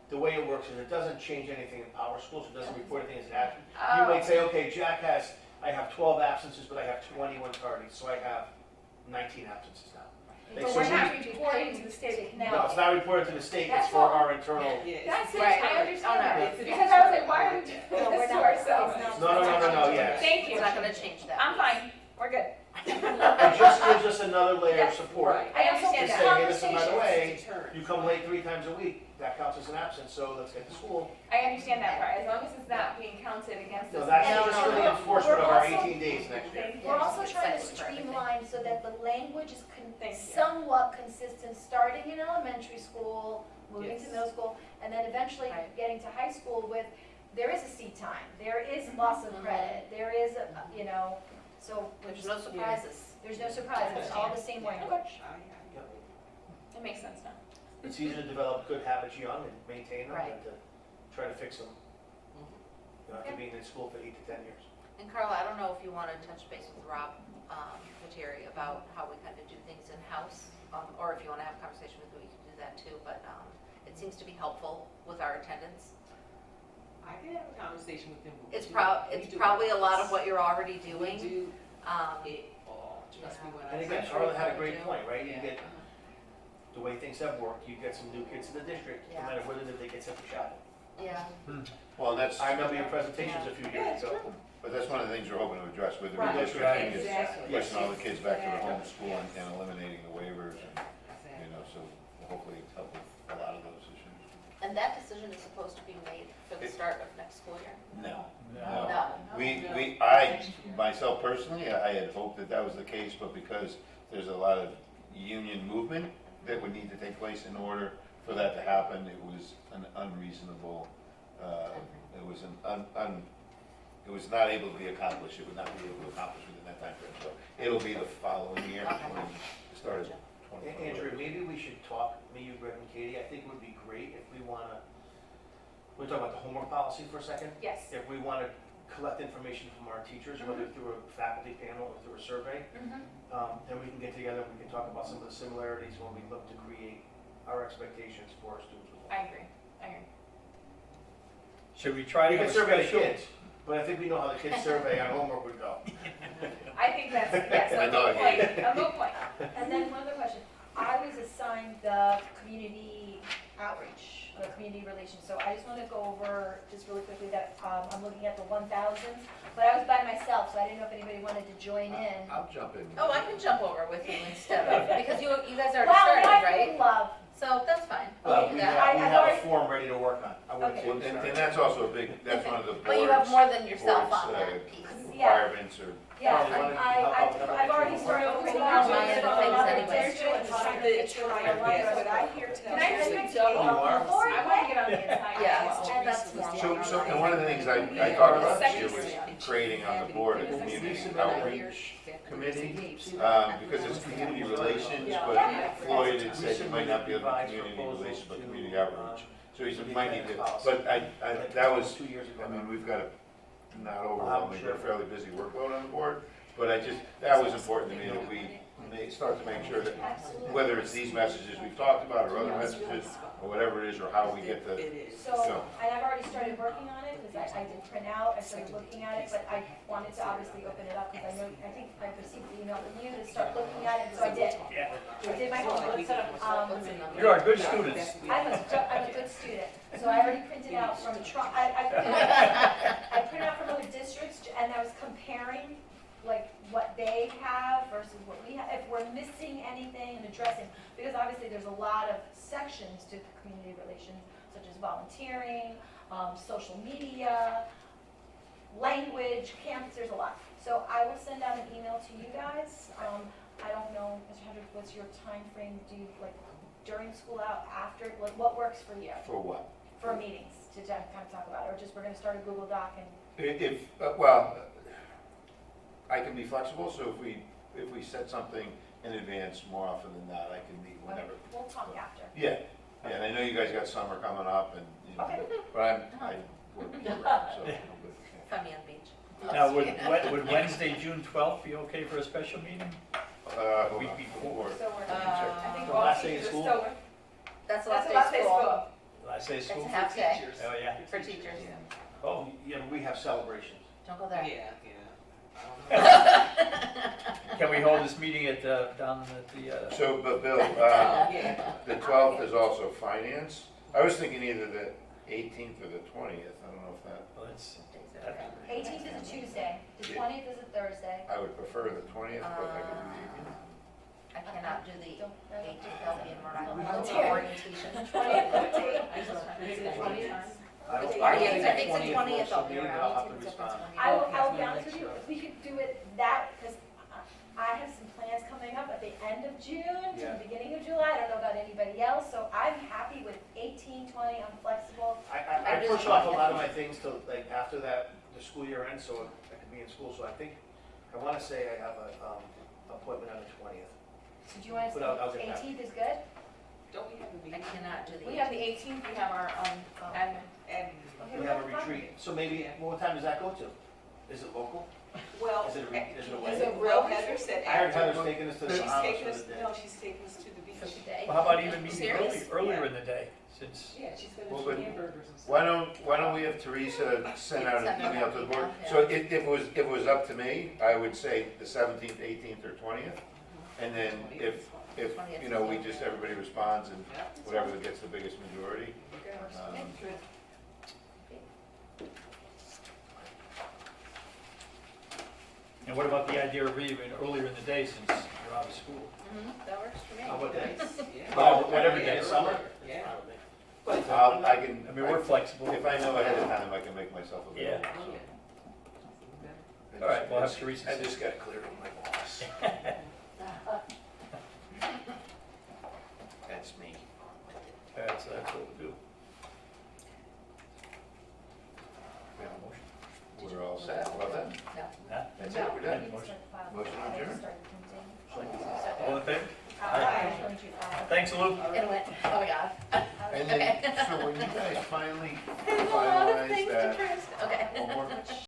The way it works is it doesn't change anything in our school, so it doesn't report anything as an absence. You Oh. might say, okay, I have 12 absences, but I have 21 tardies, so I have 19 absences now. But So we're we- not reporting to the state of No, Connecticut. it's not reported to the state, it's That's for all. our internal. Yeah, it's- That's it, Right. I understand Oh, no. that, It's- because I was like, why are we doing No, we're this to not. ourselves? It's No, yeah. Thank you. It's not gonna change that. I'm fine, we're good. It just gives us another layer of Yes. support. Right. I understand To that. say, hey, listen, by the It's way, a deterrent. you come late 3 times a week, that counts as an absence, so let's get to school. I understand that part, as long as it's not being counted against us. No, that's No, just no, for the no. enforcement of We're our also- 18 days next year. Thank you. We're also It's trying to cycling for everything. streamline so that the language is Thank you. somewhat consistent, starting in elementary school, moving Yes. to middle school, and then eventually Right. getting to high school with, there is a seat time, there is loss of credit, there is, so There's no surprises. there's no surprise, it's all the same language. It makes sense now. It's easier to develop good habits young and maintain them Right. than to try to fix them. After Okay. being in school for 8 to 10 years. And Carla, I don't know if you want to touch base with Rob Lettieri about how we kind of do things in-house, or if you want to have a conversation with me, we can do that too, but it seems to be helpful with our attendance. I can have a conversation with them. It's We it's do probably a lot this. of what you're already We doing. do Um, it all, trust me when I And say. again, I'm sure Charlotte you had a probably great do. point, right? You Yeah. get, the way things have worked, you get some new kids in the district, no Yeah. matter where they live, they get sent to chapel. Yeah. Well, and that's, I remember your presentations a few years ago. but that's one of the things we're hoping to address with the Right. redistricting, is Exactly. pushing all the kids back to the home school and eliminating the waivers, and, you know, so we'll hopefully help with a lot of those issues. And that decision is supposed to be made for the start of next school year? No. No. No. I, myself personally, I had hoped that that was the case, but because there's a lot of union movement that would need to take place in order for that to happen, it was an unreasonable, it was not able to be accomplished, it would not be able to accomplish within that time frame. So it'll be the following year, Okay. when we started Andrew, maybe we should talk, me, you, Greg, and Katie, I think it would be great if we wanna, we're talking about the homework policy for a second? Yes. If we wanna collect information from our teachers, whether through a faculty panel or through a survey, then we can get together, and we can talk about some of the similarities when we look to create our expectations for our students. with I homework. agree. Should we try to We have can a survey the special? kids, but I think we know how the kids' survey on homework would go. I think that's, yes, I a know good I point, did. a good point. And then one other question, I was assigned the community outreach, the community relations, so I just wanna go over, just really quickly, that, I'm looking at the 1,000s, but I was by myself, so I didn't know if anybody wanted to join in. I'll jump in. Oh, I can jump over with you instead of, because you guys already Well, started, I right? love, So that's fine. Well, We we can do have, that. we I've have a already- form ready to work on. I wouldn't say Well, we and started. that's also a big, that's one of the But you have board's, more than yourself board's, on that piece. yeah, requirements or yeah, Probably wanna help out with I've already everything. started opening Well, up. mine are the things anyway. Yes, but I hear tell. Can I just you- make double? You are? I wanna get on the inside. Yeah, and that's normal. So, and one of the things I talked about this year was creating on the board a community outreach committee, because it's community relations, but Floyd had said you might not be able to do community relations, but community outreach. So he said, might need to, but that was, 2 years ago. I mean, we've got a not overwhelming, but a fairly busy workload on the board, but that was important to me that we start to make sure that, whether it's these messages we've talked about or other messages, or whatever it is, or how we get the, So, and I've already started working on it, because I did print out, I started looking at it, but I wanted to obviously open it up, because I think I received the email from you to start looking at it, so I did. Yeah. I did my homework. You are good students. I'm a good student, so I already printed out from, I printed out from other districts, and I was comparing, like, what they have versus what we have, if we're missing anything and addressing, because obviously there's a lot of sections to community relations, such as volunteering, social media, language, campus, there's a lot. So I will send out an email to you guys. I don't know, Mr. Hendrick, what's your time frame? Do you, like, during school out, after, like, what works for you? for what? For meetings, to kind of talk about, or just we're gonna start a Google Doc and, If, well, I can be flexible, so if we set something in advance, more often than not, I can meet whenever. we'll talk after. Yeah, and I know you guys got summer coming up, and, you know, Okay. but I work year round, so I'm good. Funny on the beach. Now, would Wednesday, June 12th be okay for a special meeting? Week before. So we're, Uh, I think The all last day of teachers are school? still, That's the that's last the day last of day of school. school. Last day of It's school? a half day Oh, yeah. for teachers. Oh, Yeah, but we have celebrations. Don't go there. Yeah. can we hold this meeting at the, down at the, So, but Bill, Yeah. the 12th is also finance. I was thinking either the 18th or the 20th, I don't know if that, well, it's, 18th is a Tuesday, the 20th is a Thursday. I would prefer the 20th, but I could do the 18th. I cannot do the Don't, 18th, that'll be in Rhode Island. Volunteer. Orientation. 20th, I don't- I think the it's the 20th I'll be maybe around. I'll have to respond. I'll be honest with you, if we could do it that, because I have some plans coming up at the end of June to Yeah. the beginning of July, I don't know about anybody else, so I'm happy with 18, 20, I'm flexible. I I push do off a the lot of my things till, like, after that, the school year ends, so I can be in school, so I think, I wanna say I have a, appointment on the 20th. So do you want But to, I'll get back. 18th is good? Don't we have a I meeting? cannot do the. We have the 18th, we have our, admin. And, Okay, We well, have a that's fine. retreat, so maybe, well, what time does that go to? Is it local? well. Is it a Is wedding? it real? Heather said I heard after. Heather's taking us to the She's Bahamas taking for us, the day. no, she's taking us to the beach. For today. well, how about even meeting Serious? earlier in the day, since, Yeah, she's Well, gonna but do hamburgers and stuff. Why don't we have Teresa send out an email to the board? Yeah. So if it was up to me, I would say the 17th, 18th, or 20th. And then if, you know, we just, everybody responds and whatever gets the biggest majority. And what about the idea of leaving earlier in the day since you're out of school? That works for me. How about that? Well, whatever day, summer. Yeah. But, I can. I mean, we're flexible. If I know ahead of time, I can make myself available. Yeah. so. All right, we'll have Teresa. I just got cleared with my boss. That's me. All right, so that's what we'll do. We have a motion. We're all set, well done. No. Huh? That's No, it, we're we done. need to start the file. Motion I adjourned. just started printing. All in favor? Aye. Don't you file? Thanks, Lou. It went, oh my God. And then, so when you guys finally I have a lot of finalize things to that transcribe. Okay. homework,